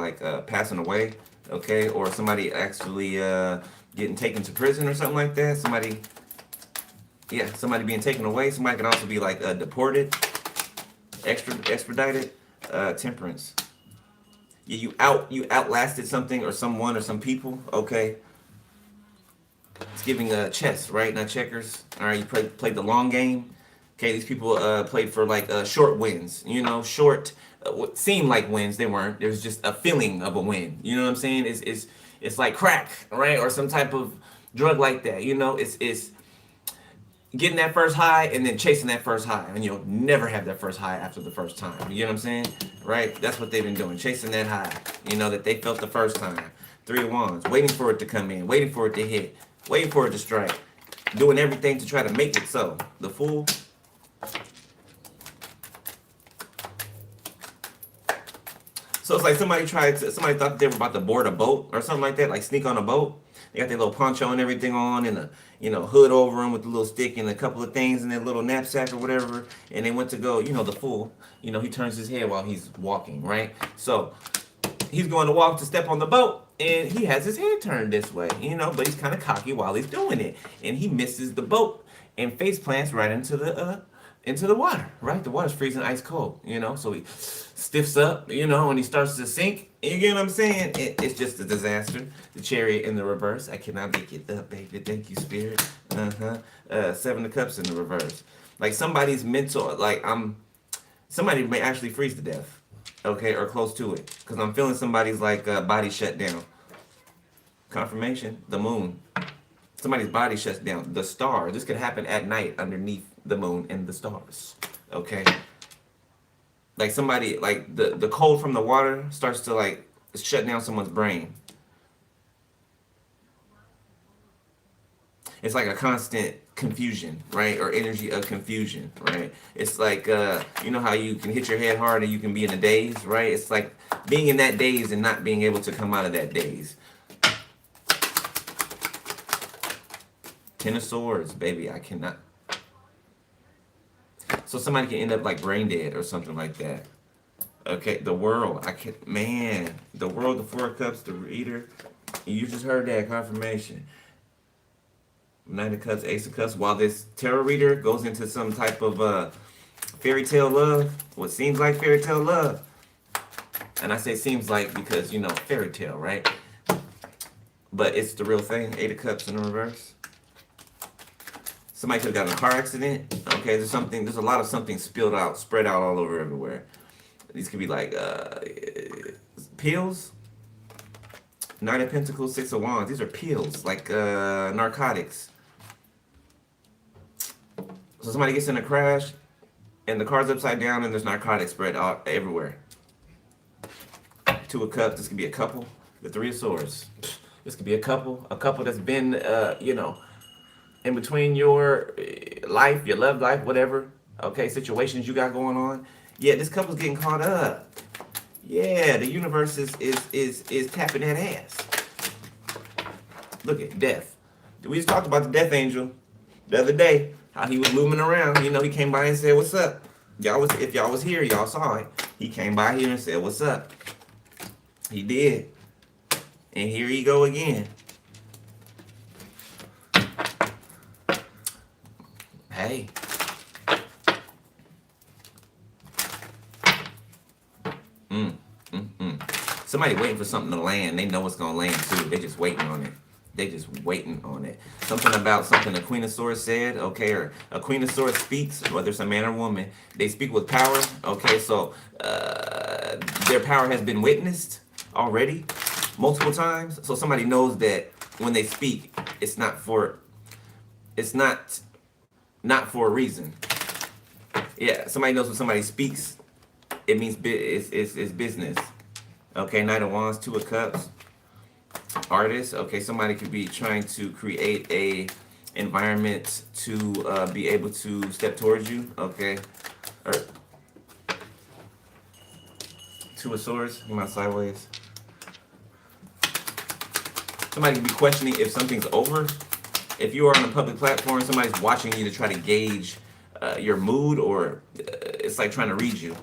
passing away, okay, or somebody actually getting taken to prison or something like that. Somebody being taken away. Somebody can also be deported, extradited. Temperance. Yeah, you outlasted something or someone or some people, okay. It's giving chess, right? Not checkers. All right, you played the long game. Okay, these people played for short wins. Short, what seemed like wins. They weren't. There was just a feeling of a win. You know what I'm saying? It's like crack, right, or some type of drug like that. It's getting that first high and then chasing that first high, and you'll never have that first high after the first time. You know what I'm saying? Right? That's what they've been doing, chasing that high. That they felt the first time. Three of Wands, waiting for it to come in, waiting for it to hit, waiting for it to strike, doing everything to try to make it so. The Fool. So it's like somebody thought they were about to board a boat or something like that, like sneak on a boat. They got their little poncho and everything on, and a hood over them with a little stick and a couple of things in their little knapsack or whatever. And they went to go, the Fool. He turns his head while he's walking, right? So he's going to walk to step on the boat, and he has his head turned this way, but he's kind of cocky while he's doing it, and he misses the boat and face plants right into the water, right? The water's freezing ice cold, so he stiffs up, and he starts to sink. You get what I'm saying? It's just a disaster. The Chariot in the reverse. I cannot make it up, baby. Thank you, Spirit. Seven of Cups in the reverse. Like somebody's mental, somebody may actually freeze to death, okay, or close to it, because I'm feeling somebody's body shut down. Confirmation, the Moon. Somebody's body shuts down. The Star. This could happen at night underneath the moon and the stars. Okay. Like somebody, the cold from the water starts to shut down someone's brain. It's like a constant confusion, right? Or energy of confusion, right? It's like, how you can hit your head hard and you can be in a daze, right? It's like being in that daze and not being able to come out of that daze. Ten of Swords, baby, I cannot. So somebody can end up like brain dead or something like that. Okay, the World, I can, man, the World, the Four of Cups, the Reader. You just heard that confirmation. Knight of Cups, Ace of Cups. While this tarot reader goes into some type of fairy tale love, what seems like fairy tale love. And I say seems like because, you know, fairy tale, right? But it's the real thing. Eight of Cups in the reverse. Somebody could have gotten a car accident. Okay, there's a lot of something spilled out, spread out all over everywhere. These could be like pills. Knight of Pentacles, Six of Wands. These are pills, like narcotics. So somebody gets in a crash, and the car's upside down, and there's narcotics spread out everywhere. Two of Cups. This could be a couple. The Three of Swords. This could be a couple that's been, you know, in between your life, your love life, whatever. Okay, situations you got going on. Yeah, this couple's getting caught up. Yeah, the universe is tapping that ass. Look at Death. We just talked about the Death Angel the other day. How he was looming around. You know, he came by and said, "What's up?" If y'all was here, y'all saw it. He came by here and said, "What's up?" He did. And here he go again. Hey. Somebody waiting for something to land. They know it's gonna land too. They just waiting on it. They just waiting on it. Something about something a Queen of Swords said, okay, or a Queen of Swords speaks, whether it's a man or woman, they speak with power, okay, so their power has been witnessed already multiple times. So somebody knows that when they speak, it's not for a reason. Yeah, somebody knows when somebody speaks, it means it's business. Okay, Knight of Wands, Two of Cups. Artist, okay, somebody could be trying to create a environment to be able to step towards you, okay? Or Two of Swords, come out sideways. Somebody could be questioning if something's over. If you are on a public platform, somebody's watching you to try to gauge your mood, or it's like trying to read you.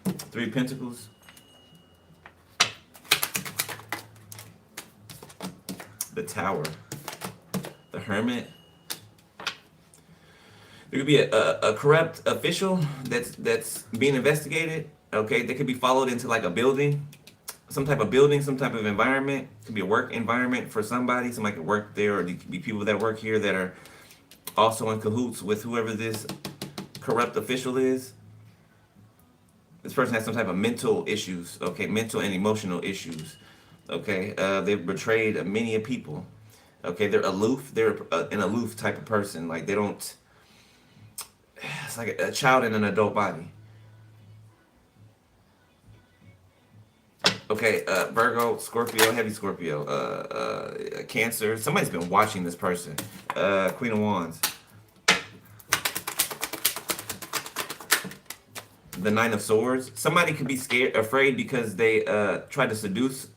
Three of Pentacles. The Tower. The Hermit. There could be a corrupt official that's being investigated. Okay, they could be followed into like a building, some type of environment. It could be a work environment for somebody. Somebody could work there, or there could be people that work here that are also in cahoots with whoever this corrupt official is. This person has some type of mental issues, okay, mental and emotional issues. Okay, they've betrayed many people. Okay, they're aloof. They're an aloof type of person. Like they don't. It's like a child in an adult body. Okay, Virgo, Scorpio, heavy Scorpio, Cancer. Somebody's been watching this person. Queen of Wands. The Nine of Swords. Somebody could be scared, afraid because they tried to seduce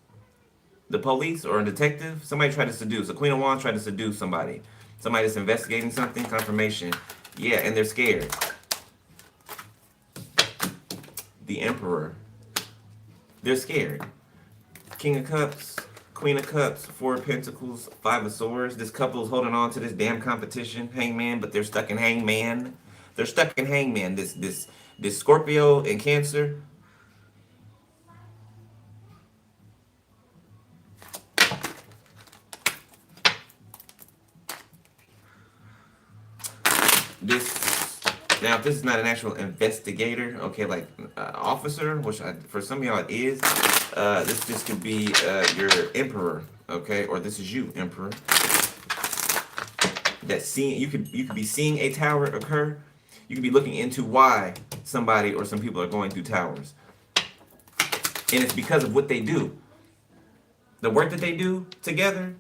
the police or a detective. Somebody tried to seduce. A Queen of Wands tried to seduce somebody. Somebody that's investigating something. Confirmation. Yeah, and they're scared. The Emperor. They're scared. King of Cups, Queen of Cups, Four of Pentacles, Five of Swords. This couple is holding on to this damn competition, Hangman, but they're stuck in Hangman. They're stuck in Hangman. This Scorpio and Cancer. Now, if this is not an actual investigator, okay, like officer, which for some of y'all it is, this could be your emperor, okay, or this is you, emperor. That you could be seeing a tower occur. You could be looking into why somebody or some people are going through towers, and it's because of what they do, the work that they do together,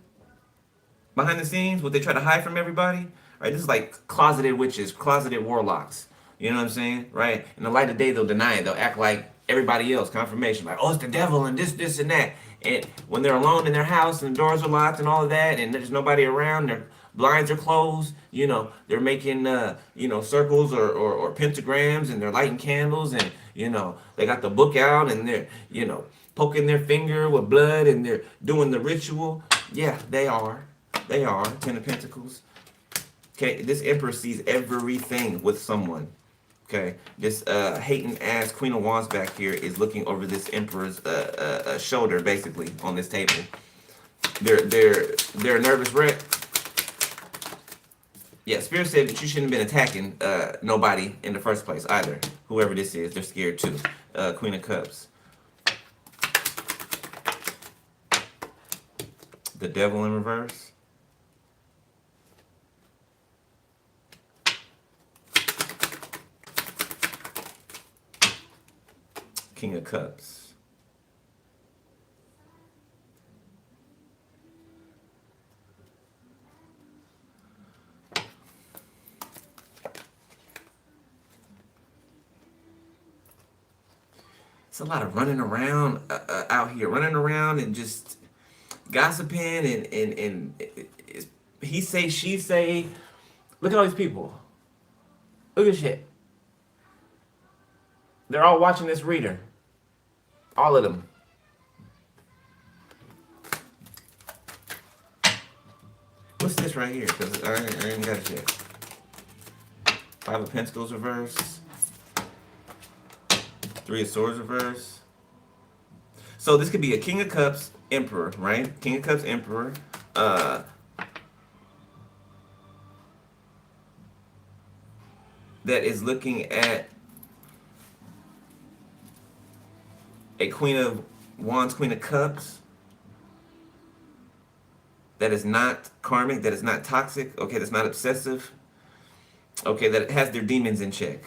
behind the scenes, what they try to hide from everybody. Right, this is like closeted witches, closeted warlocks. You know what I'm saying? Right? In the light of day, they'll deny it. They'll act like everybody else confirmation, like, oh, it's the devil and this and that. And when they're alone in their house and the doors are locked and all of that, and there's nobody around, their blinds are closed, they're making circles or pentagrams, and they're lighting candles, and they got the book out, and they're poking their finger with blood, and they're doing the ritual. Yeah, they are. Ten of Pentacles. Okay, this Emperor sees everything with someone. Okay, this hating ass Queen of Wands back here is looking over this Emperor's shoulder, basically, on this table. They're a nervous wreck. Yeah, Spirit said that you shouldn't have been attacking nobody in the first place either. Whoever this is, they're scared too. Queen of Cups. The Devil in reverse. King of Cups. It's a lot of running around out here, running around and just gossiping and he say, she say. Look at all these people. Look at shit. They're all watching this reader. All of them. What's this right here? Because I ain't got shit. Five of Pentacles reverse. Three of Swords reverse. So this could be a King of Cups Emperor, right? King of Cups Emperor. That is looking at a Queen of Wands, Queen of Cups. That is not karmic, that is not toxic, okay, that's not obsessive. Okay, that has their demons in check.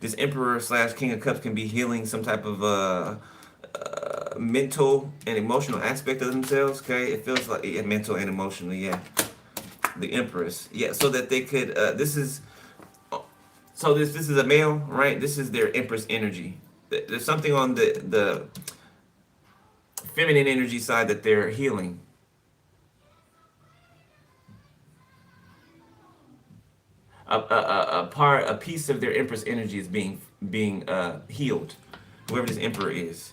This Emperor / King of Cups can be healing some type of mental and emotional aspect of themselves, okay? It feels like, yeah, mental and emotional, yeah. The Empress, yeah, so that they could, this is a male, right? This is their Empress energy. There's something on the feminine energy side that they're healing. A piece of their Empress energy is being healed. Whoever this Emperor is,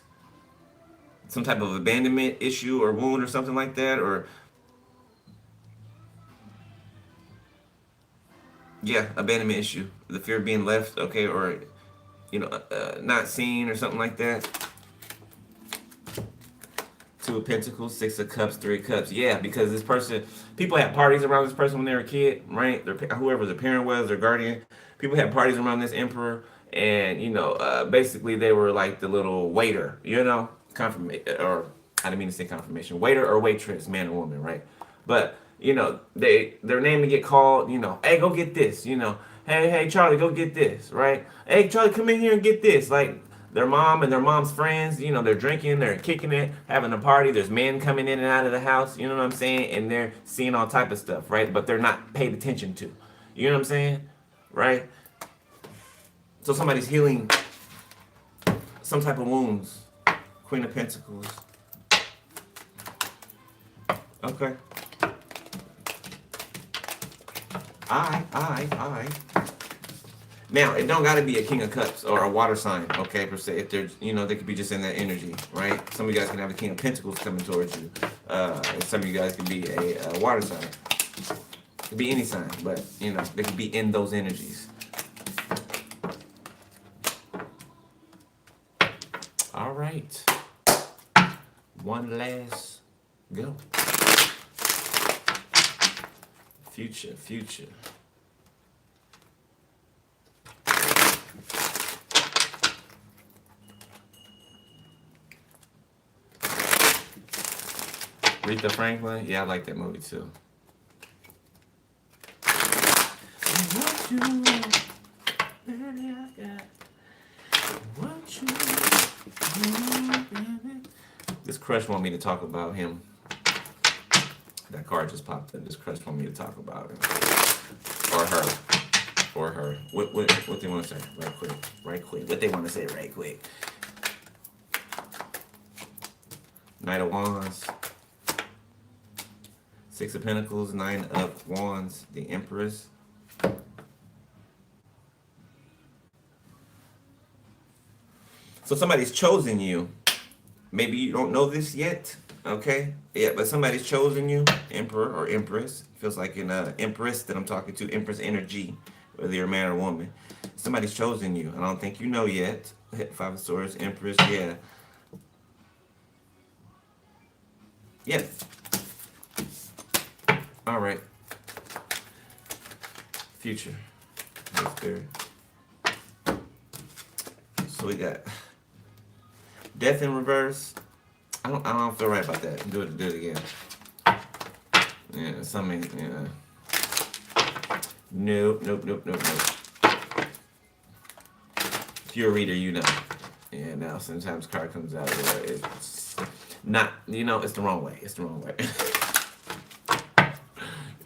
some type of abandonment issue or wound or something like that, or yeah, abandonment issue, the fear of being left, okay, or not seen or something like that. Two of Pentacles, Six of Cups, Three of Cups. Yeah, because this person, people had parties around this person when they were a kid, right? Whoever the parent was, their guardian. People had parties around this Emperor, and basically they were like the little waiter, confirmation, or I didn't mean to say confirmation, waiter or waitress, man or woman, right? But their name to get called, hey, go get this, hey Charlie, go get this, right? Hey Charlie, come in here and get this, like. Their mom and their mom's friends, they're drinking, they're kicking it, having a party. There's men coming in and out of the house, you know what I'm saying? And they're seeing all type of stuff, right? But they're not paid attention to. You know what I'm saying? Right? So somebody's healing some type of wounds. Queen of Pentacles. Okay. I. Now, it don't got to be a King of Cups or a water sign, okay, per se. If they're, they could be just in that energy, right? Some of you guys can have a King of Pentacles coming towards you. And some of you guys can be a water sign. It could be any sign, but, they could be in those energies. All right. One last go. Future. Aretha Franklin, yeah, I like that movie too. This crush want me to talk about him. That card just popped up. This crush want me to talk about him or her. or her. What they want to say? Right quick. Right quick. What they want to say? Right quick. Knight of Wands. Six of Pentacles. Nine of Wands. The Empress. So somebody's chosen you. Maybe you don't know this yet. Okay? Yeah, but somebody's chosen you. Emperor or Empress. Feels like an Empress that I'm talking to. Empress energy. Whether you're a man or woman. Somebody's chosen you. I don't think you know yet. Five of Swords. Empress. Yeah. Yeah. All right. Future. Spirit. So we got Death in reverse. I don't feel right about that. Do it again. Yeah, something. Yeah. Nope. If you're a reader, you know. Yeah. Now sometimes card comes out where it's not. It's the wrong way. It's the wrong way.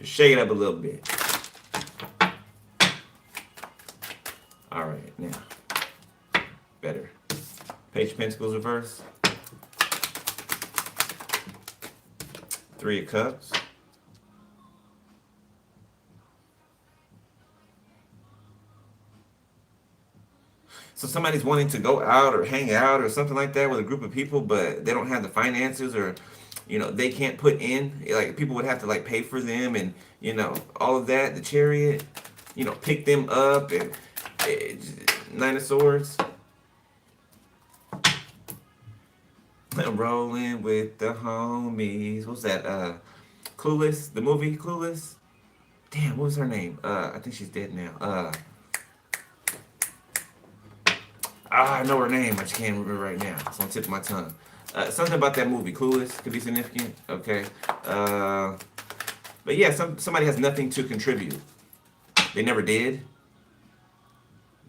Shake it up a little bit. All right, now better. Page of Pentacles reverse. Three of Cups. So somebody's wanting to go out or hang out or something like that with a group of people, but they don't have the finances, or they can't put in, like people would have to like pay for them, and all of that. The Chariot, pick them up, and Nine of Swords. I'm rolling with the homies. What's that? Clueless, the movie Clueless. Damn, what was her name? I think she's dead now. I know her name. I just can't remember right now. It's on the tip of my tongue. Something about that movie, Clueless, could be significant. Okay. But yeah, somebody has nothing to contribute. They never did.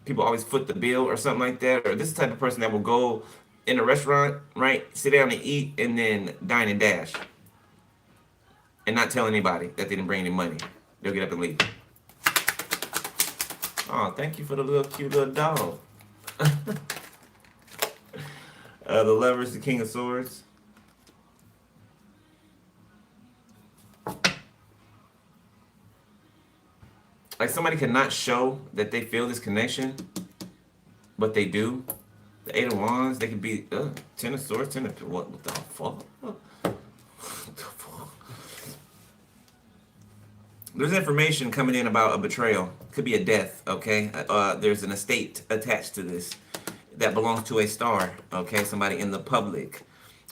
People always foot the bill or something like that. Or this is the type of person that will go in a restaurant, right? Sit down and eat, and then dine and dash. And not tell anybody that they didn't bring any money. They'll get up and leave. Oh, thank you for the cute little dog. The Lovers, the King of Swords. Like somebody cannot show that they feel this connection, but they do. The Eight of Wands, they could be Ten of Swords, what the fuck? What the fuck? There's information coming in about a betrayal. Could be a death, okay? There's an estate attached to this that belongs to a star, okay? Somebody in the public,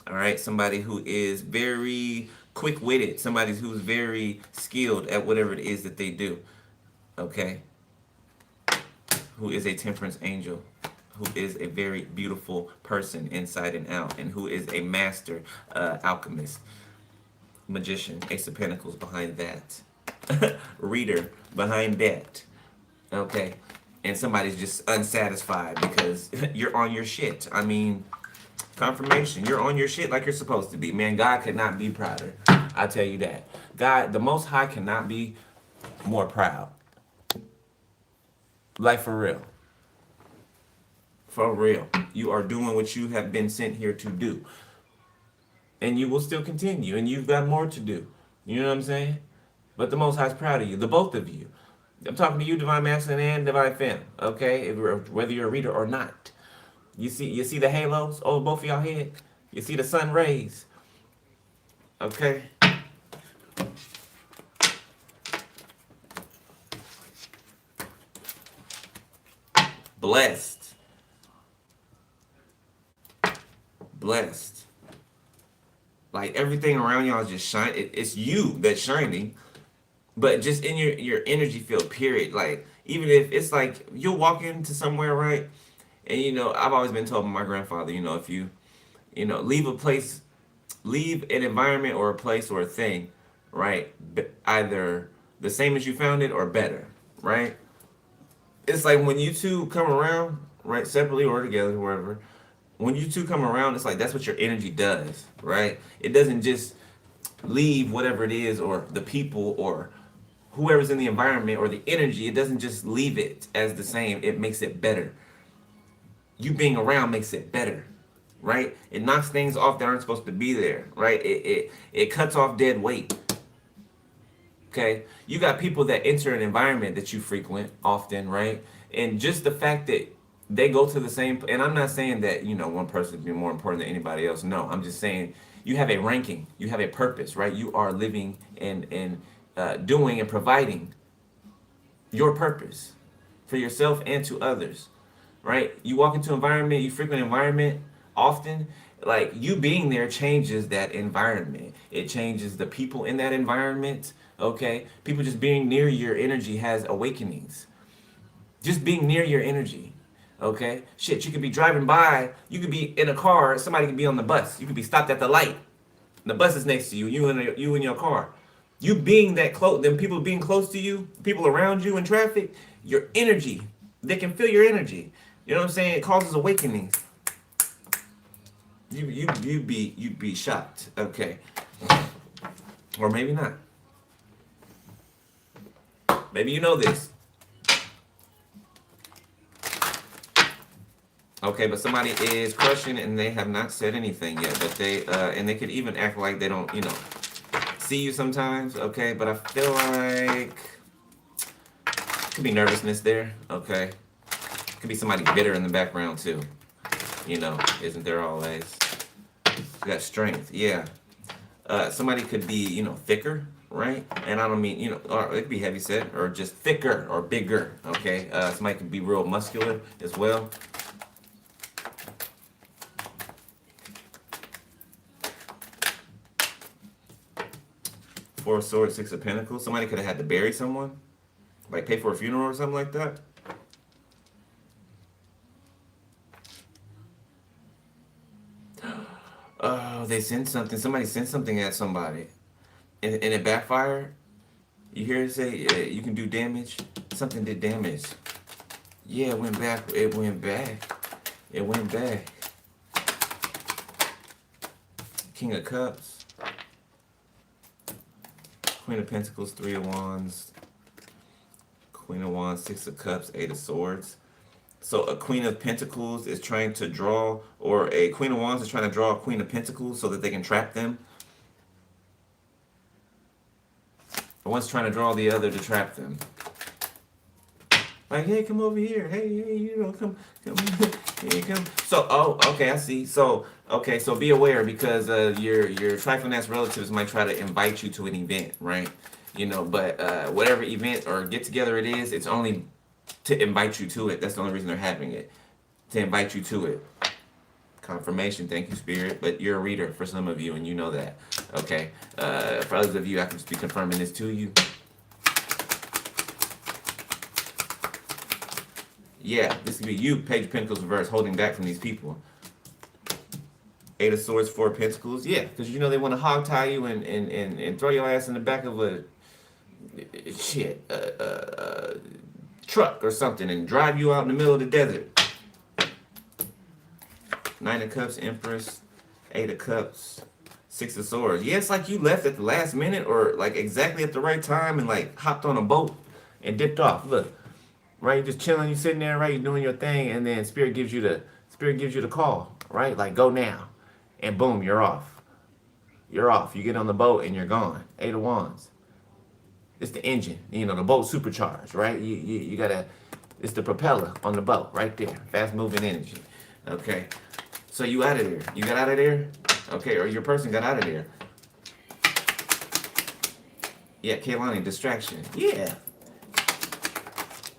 all right? Somebody who is very quick-witted. Somebody who's very skilled at whatever it is that they do, okay? Who is a temperance angel, who is a very beautiful person inside and out, and who is a master alchemist, magician, Ace of Pentacles behind that, reader behind that, okay? And somebody's just unsatisfied because you're on your shit. I mean, confirmation, you're on your shit like you're supposed to be. Man, God could not be prouder. I tell you that. God, the Most High, cannot be more proud. Like, for real. For real. You are doing what you have been sent here to do. And you will still continue. And you've got more to do. You know what I'm saying? But the Most High's proud of you. The both of you. I'm talking to you, Divine Masculine and Divine Femme. Okay? Whether you're a reader or not. You see the halos over both of y'all head? You see the sun rays? Okay? Blessed. Blessed. Like everything around y'all is just shine. It's you that's shining, but just in your energy field. Period. Like even if it's like you'll walk into somewhere, right? And I've always been told by my grandfather, if you, leave a place, leave an environment or a place or a thing, right? Either the same as you found it or better, right? It's like when you two come around, right, separately or together, wherever, when you two come around, it's like that's what your energy does, right? It doesn't just leave whatever it is or the people or whoever's in the environment or the energy, it doesn't just leave it as the same. It makes it better. You being around makes it better, right? It knocks things off that aren't supposed to be there, right? It cuts off dead weight. Okay, you got people that enter an environment that you frequent often, right? And just the fact that they go to the same, and I'm not saying that, you know, one person be more important than anybody else. No, I'm just saying you have a ranking, you have a purpose, right? You are living and doing and providing your purpose for yourself and to others, right? You walk into environment, you frequent environment often, like you being there changes that environment. It changes the people in that environment. Okay, people just being near your energy has awakenings. Just being near your energy. Okay, shit, you could be driving by, you could be in a car, somebody could be on the bus, you could be stopped at the light, the bus is next to you, you in your car. You being that close, then people being close to you, people around you in traffic, your energy, they can feel your energy. You know what I'm saying? It causes awakenings. You'd be shocked. Okay, or maybe not. Maybe you know this. Okay, but somebody is crushing and they have not said anything yet. But they and they could even act like they don't, you know, see you sometimes. Okay, but I feel like could be nervousness there. Okay, could be somebody bitter in the background too. You know, isn't there always? You got strength. Yeah. Somebody could be, you know, thicker, right? And I don't mean, you know, or it could be heavy set or just thicker or bigger, okay? Somebody could be real muscular as well. Four of Swords, Six of Pentacles. Somebody could have had to bury someone, like pay for a funeral or something like that. Oh, they sent something. Somebody sent something at somebody. And it backfired. You hear it say you can do damage. Something did damage. Yeah, it went back. It went back. It went back. King of Cups. Queen of Pentacles, Three of Wands. Queen of Wands, Six of Cups, Eight of Swords. So a Queen of Pentacles is trying to draw, or a Queen of Wands is trying to draw a Queen of Pentacles so that they can trap them. One's trying to draw the other to trap them. Like, hey, come over here. Hey, you know, come, here you come. So, oh, okay, I see. So, okay, so be aware because your trifling ass relatives might try to invite you to an event, right? You know, but whatever event or get together it is, it's only to invite you to it. That's the only reason they're having it, to invite you to it. Confirmation, thank you, Spirit. But you're a reader for some of you, and you know that. Okay. For others of you, I can just be confirming this to you. Yeah, this could be you, Page of Pentacles reverse, holding back from these people. Eight of Swords, Four of Pentacles. Yeah, because you know they want to hog tie you and throw your ass in the back of a truck or something and drive you out in the middle of the desert. Nine of Cups, Empress, Eight of Cups, Six of Swords. Yeah, it's like you left at the last minute or like exactly at the right time and like hopped on a boat and dipped off. Look, right? You're just chilling, you sitting there, right? You're doing your thing, and then Spirit gives you the call, right? Like go now, and boom, you're off. You're off. You get on the boat and you're gone. Eight of Wands. It's the engine, you know, the boat supercharged, right? You gotta. It's the propeller on the boat right there. Fast moving energy. Okay. So you out of there. You got out of there? Okay, or your person got out of there. Yeah, Kaylani, distraction. Yeah.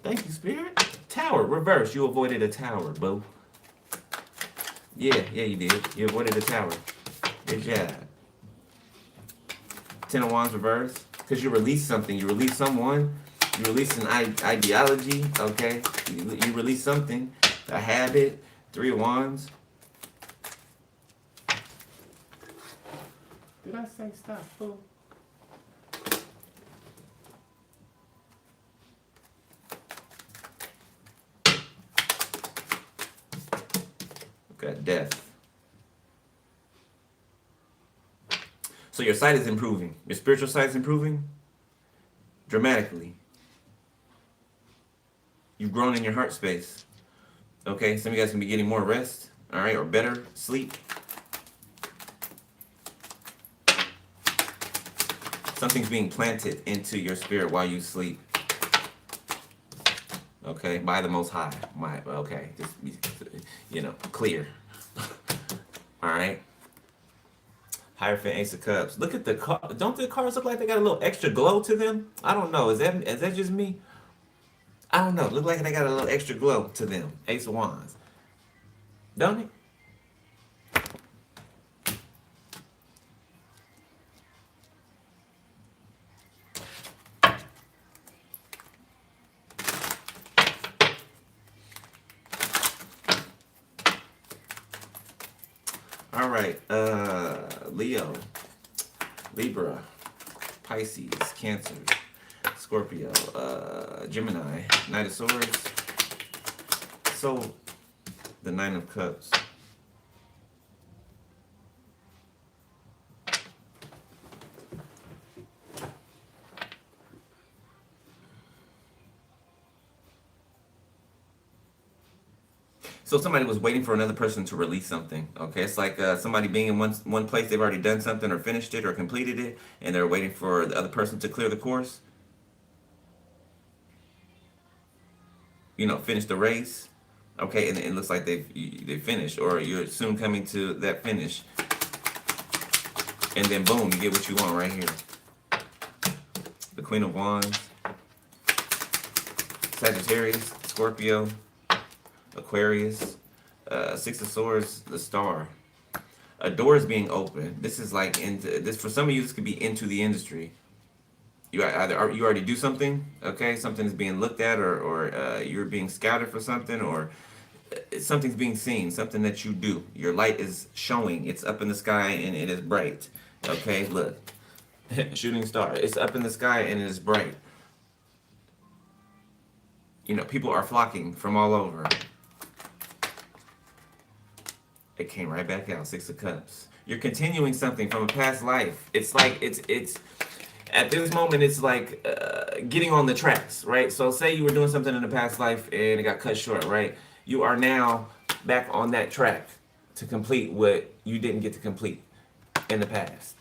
Thank you, Spirit. Tower, reverse. You avoided a tower, boo. Yeah, you did. You avoided a tower. Good job. Ten of Wands, reverse. Because you release something. You release someone. You release an ideology, okay? You release something. A habit. Three of Wands. Did I say stop, fool? Got death. So your sight is improving. Your spiritual sight is improving. dramatically. You've grown in your heart space. Okay, some of you guys can be getting more rest, all right, or better sleep. Something's being planted into your spirit while you sleep. Okay, by the Most High. Okay, just be, clear. All right. Hierophant, Ace of Cups. Look at the car. Don't the cards look like they got a little extra glow to them? I don't know. Is that just me? I don't know. Look like they got a little extra glow to them. Ace of Wands. Don't it? All right, Leo, Libra, Pisces, Cancer, Scorpio, Gemini, Knight of Swords. So, the Nine of Cups. So somebody was waiting for another person to release something. Okay, it's like somebody being in one place, they've already done something or finished it or completed it, and they're waiting for the other person to clear the course. Finish the race. Okay, and it looks like they finished, or you're soon coming to that finish, and then boom, you get what you want right here. The Queen of Wands, Sagittarius, Scorpio, Aquarius, Six of Swords, the Star. A door is being opened. This is like into this for some of you. This could be into the industry. You already do something, okay? Something is being looked at, or you're being scouted for something, or something's being seen. Something that you do. Your light is showing. It's up in the sky and it is bright. Okay, look, shooting star. It's up in the sky and it is bright. People are flocking from all over. It came right back out. Six of Cups. You're continuing something from a past life. It's like it's at this moment. It's like getting on the tracks, right? So say you were doing something in the past life and it got cut short, right? You are now back on that track to complete what you didn't get to complete in the past.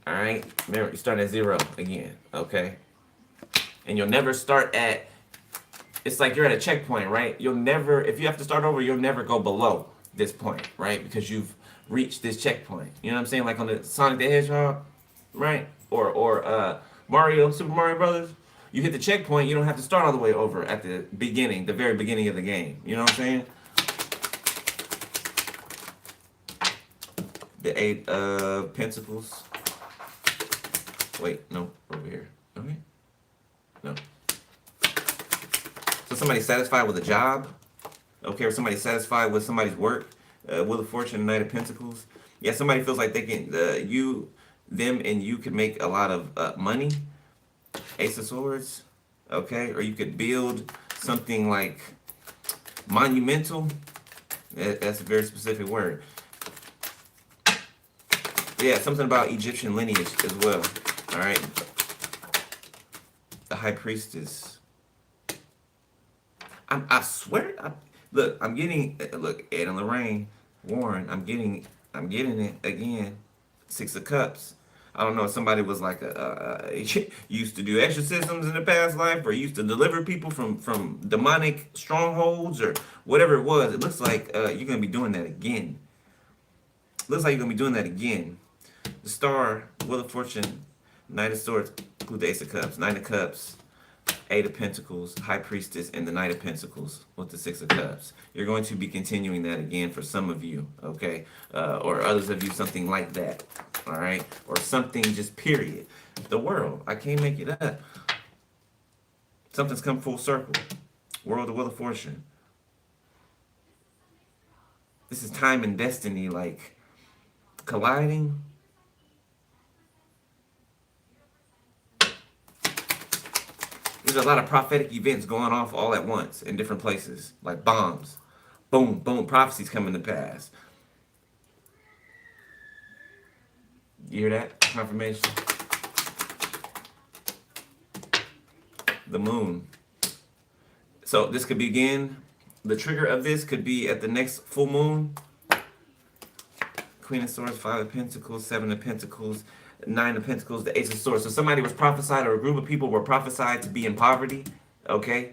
All right. Remember, you start at zero again. Okay. And you'll never start at. It's like you're at a checkpoint, right? You'll never, if you have to start over, you'll never go below this point, right? Because you've reached this checkpoint. You know what I'm saying? Like on the Sonic the Hedgehog, right? Or Mario, Super Mario Brothers. You hit the checkpoint, you don't have to start all the way over at the beginning, the very beginning of the game. You know what I'm saying? The Eight of Pentacles. Wait, no, over here. Okay. No. So somebody's satisfied with a job, okay, or somebody's satisfied with somebody's work. Wheel of Fortune, Knight of Pentacles. Yeah, somebody feels like they can, them and you could make a lot of money. Ace of Swords, okay, or you could build something like monumental. That's a very specific word. Yeah, something about Egyptian lineage as well. All right. The High Priestess. I swear, look, I'm getting, look, Ed and Lorraine, Warren, I'm getting it again. Six of Cups. I don't know if somebody was like used to do exorcisms in the past life, or used to deliver people from demonic strongholds, or whatever it was. It looks like you're gonna be doing that again. Looks like you're gonna be doing that again. The Star, Wheel of Fortune, Knight of Swords, include the Ace of Cups, Nine of Cups, Eight of Pentacles, High Priestess, and the Knight of Pentacles with the Six of Cups. You're going to be continuing that again for some of you, okay? Or others of you, something like that, all right? Or something just period. The World, I can't make it up. Something's come full circle. World, the Wheel of Fortune. This is time and destiny, like, colliding. There's a lot of prophetic events going off all at once in different places, like bombs. Boom, boom, prophecies coming to pass. You hear that? Confirmation. The moon. So this could begin, the trigger of this could be at the next full moon. Queen of Swords, Five of Pentacles, Seven of Pentacles, Nine of Pentacles, the Ace of Swords. So somebody was prophesied, or a group of people were prophesied to be in poverty, okay?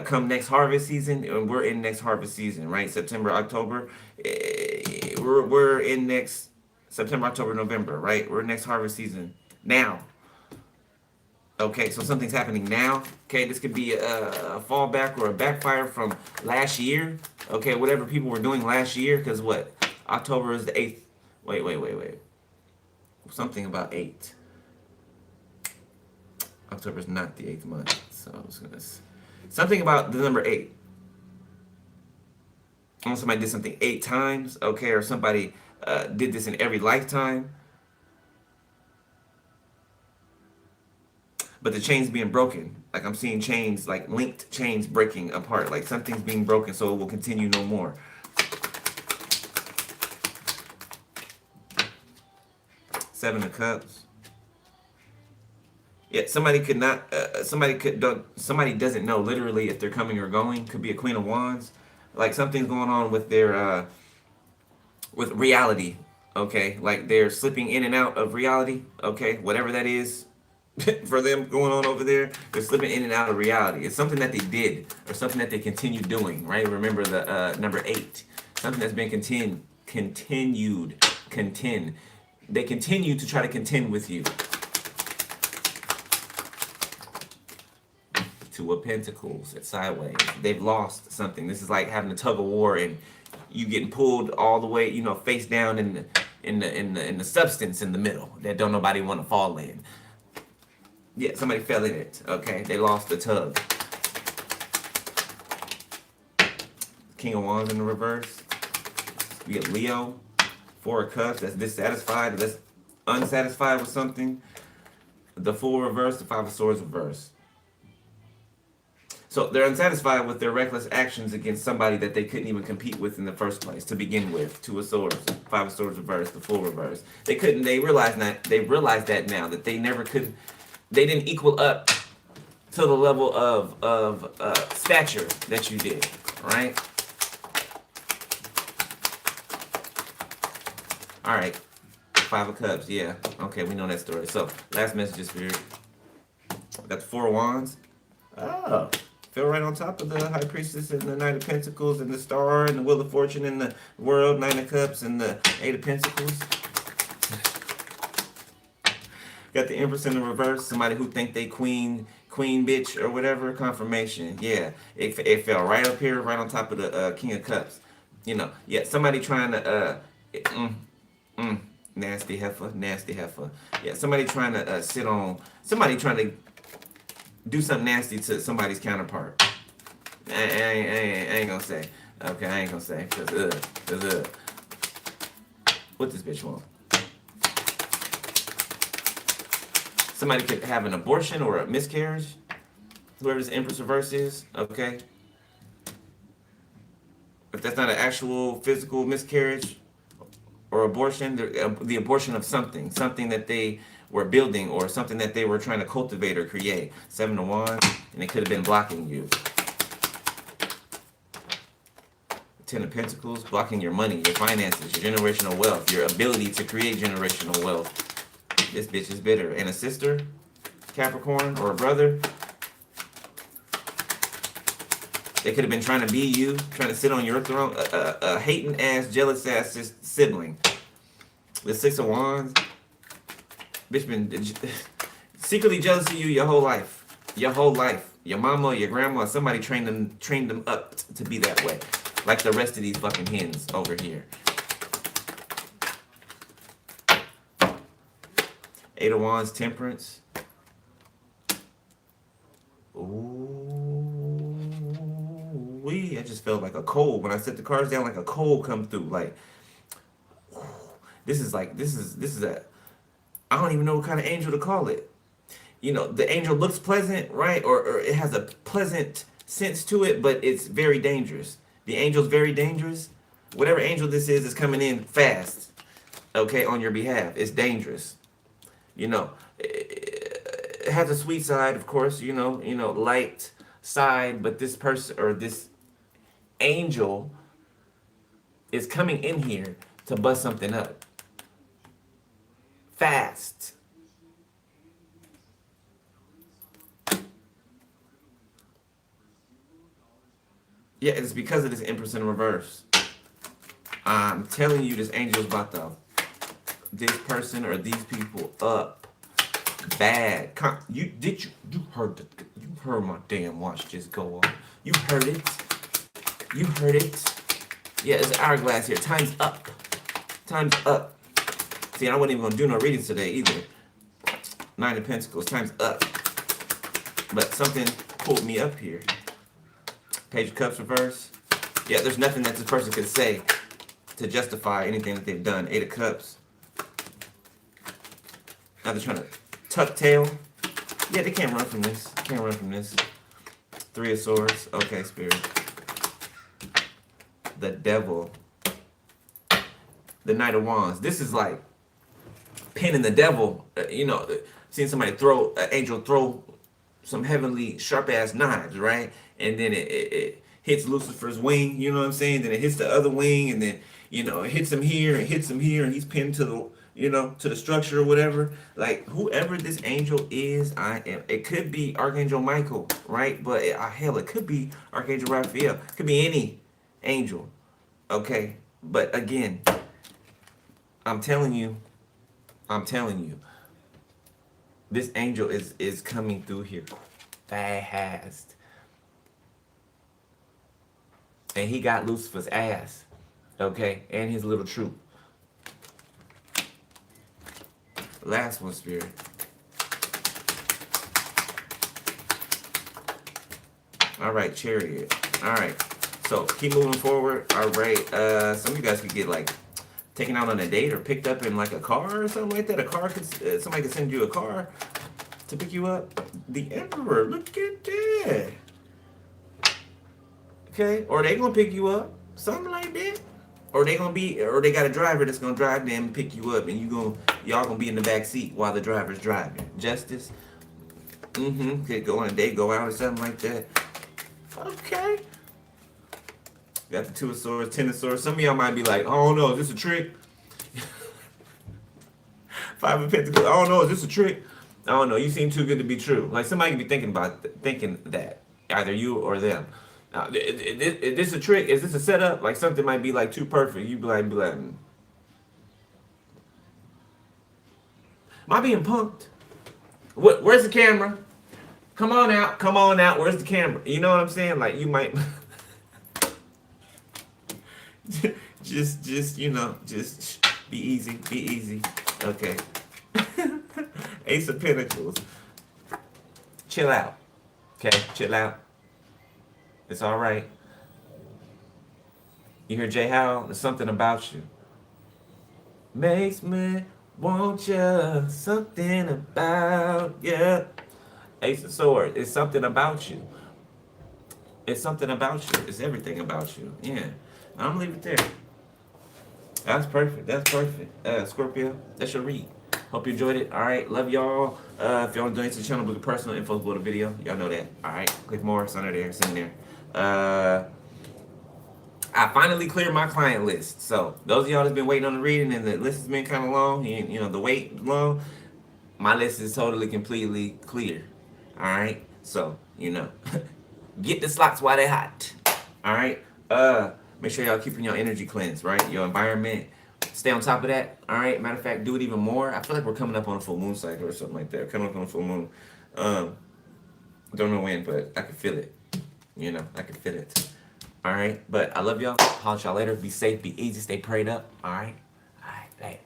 Come next harvest season, and we're in next harvest season, right? September, October. We're in next September, October, November, right? We're in next harvest season now. Okay, so something's happening now. Okay, this could be a fallback or a backfire from last year. Okay, whatever people were doing last year, because what? October is the 8th. Wait. Something about 8. October is not the 8th month. So I was gonna... Something about the number 8. Somebody did something 8 times, okay, or somebody did this in every lifetime. But the chain's being broken. Like I'm seeing chains, like linked chains breaking apart. Like something's being broken, so it will continue no more. Seven of Cups. Yeah, somebody could not. Somebody doesn't know literally if they're coming or going. Could be a Queen of Wands. Like something's going on with their with reality. Okay, like they're slipping in and out of reality. Okay, whatever that is. For them going on over there, they're slipping in and out of reality. It's something that they did or something that they continue doing, right? Remember the number 8, something that's been contend. They continue to try to contend with you. Two of Pentacles at sideways. They've lost something. This is like having a tug of war and you getting pulled all the way, you know, face down in the substance in the middle that don't nobody want to fall in. Yeah, somebody fell in it, okay? They lost the tug. King of Wands in the reverse. We get Leo. 4 of Cups, that's dissatisfied, that's unsatisfied with something. The Fool reverse, the 5 of Swords reverse. So they're unsatisfied with their reckless actions against somebody that they couldn't even compete with in the first place to begin with. 2 of Swords, 5 of Swords reverse, the Fool reverse. They couldn't, they realize that now, that they never could. They didn't equal up to the level of stature that you did, right? All right, 5 of Cups, yeah. Okay, we know that story. So, last message is here. Got the 4 of Wands. Oh, fell right on top of the High Priestess and the Knight of Pentacles and the Star and the Wheel of Fortune and the World, 9 of Cups and the 8 of Pentacles. Got the Empress in the reverse. Somebody who think they queen bitch or whatever. Confirmation. Yeah, it fell right up here, right on top of the King of Cups. You know, yeah, somebody trying to nasty heifer. Yeah, somebody trying to sit on. Somebody trying to do something nasty to somebody's counterpart. I ain't gonna say. Okay, I ain't gonna say. Cause what this bitch want? Somebody could have an abortion or a miscarriage. Whoever this Empress reverse is, okay? If that's not an actual physical miscarriage or abortion, the abortion of something that they were building or something that they were trying to cultivate or create. 7 of Wands, and it could have been blocking you. 10 of Pentacles, blocking your money, your finances, your generational wealth, your ability to create generational wealth. This bitch is bitter. And a sister, Capricorn, or a brother. They could have been trying to be you, trying to sit on your throne. A hating ass, jealous ass sibling. The 6 of Wands. Bitch been secretly jealous of you your whole life. Your whole life. Your mama, your grandma, somebody trained them up to be that way. Like the rest of these fucking hens over here. 8 of Wands, Temperance. Ooh, I just felt like a cold when I set the cards down. Like a cold come through. Like, this is a. I don't even know what kind of angel to call it. You know, the angel looks pleasant, right? Or it has a pleasant sense to it, but it's very dangerous. The angel's very dangerous. Whatever angel this is coming in fast. Okay, on your behalf. It's dangerous. You know, it has a sweet side, of course, light side, but this person or this angel is coming in here to bust something up fast. Yeah, it's because of this Empress in reverse. I'm telling you, this angel's about to this person or these people up bad. You heard my damn watch just go off. You heard it. You heard it. Yeah, it's an hourglass here. Time's up. Time's up. See, I wasn't even gonna do no readings today either. Nine of Pentacles. Time's up. But something pulled me up here. Page of Cups reverse. Yeah, there's nothing that this person could say to justify anything that they've done. Eight of Cups. Now they're trying to tuck tail. Yeah, they can't run from this. Can't run from this. Three of Swords. Okay, Spirit. The Devil. The Knight of Wands. This is like pinning the devil. Seeing somebody throw, an angel throw some heavenly sharp ass knives, right? And then it hits Lucifer's wing, you know what I'm saying? Then it hits the other wing, and then, it hits him here, and hits him here, and he's pinned to the structure or whatever. Like, whoever this angel is, it could be Archangel Michael, right? But hell, it could be Archangel Raphael. It could be any angel, okay? But again, I'm telling you, this angel is coming through here fast. And he got Lucifer's ass, okay? And his little troop. Last one, Spirit. All right, Chariot. All right, so keep moving forward. All right, some of you guys could get like taken out on a date or picked up in like a car or something like that. Somebody could send you a car to pick you up. The Emperor, look at that. Okay, or they gonna pick you up, something like that. Or they got a driver that's gonna drive them and pick you up, and y'all gonna be in the back seat while the driver's driving. Justice. Could go on a date, go out or something like that. Okay. Got the Two of Swords, Ten of Swords. Some of y'all might be like, oh no, is this a trick? Five of Pentacles. I don't know, is this a trick? I don't know. You seem too good to be true. Like somebody could be thinking that, either you or them. Is this a trick? Is this a setup? Like something might be like too perfect. You be like, am I being punked? Where's the camera? Come on out. Where's the camera? You know what I'm saying? Like you might just be easy. Okay. Ace of Pentacles. Chill out. Okay, chill out. It's all right. You hear Jay Howell? There's something about you. Makes me want you. Something about you. Ace of Swords. It's something about you. It's something about you. It's everything about you. Yeah. I'm gonna leave it there. That's perfect. Scorpio, that's your read. Hope you enjoyed it. All right, love y'all. If y'all want to donate to the channel, look at personal info below the video. Y'all know that. All right, click more. It's under there. It's in there. I finally cleared my client list. So those of y'all that's been waiting on the reading and the list has been kind of long, the wait long, my list is totally, completely clear. All right, so get the slots while they're hot. All right. Make sure y'all keeping your energy cleansed, right? Your environment. Stay on top of that. All right. Matter of fact, do it even more. I feel like we're coming up on a full moon cycle or something like that. Coming up on a full moon. Don't know when, but I can feel it. I can feel it. All right. But I love y'all. Holler at y'all later. Be safe. Be easy. Stay prayed up. All right. All right.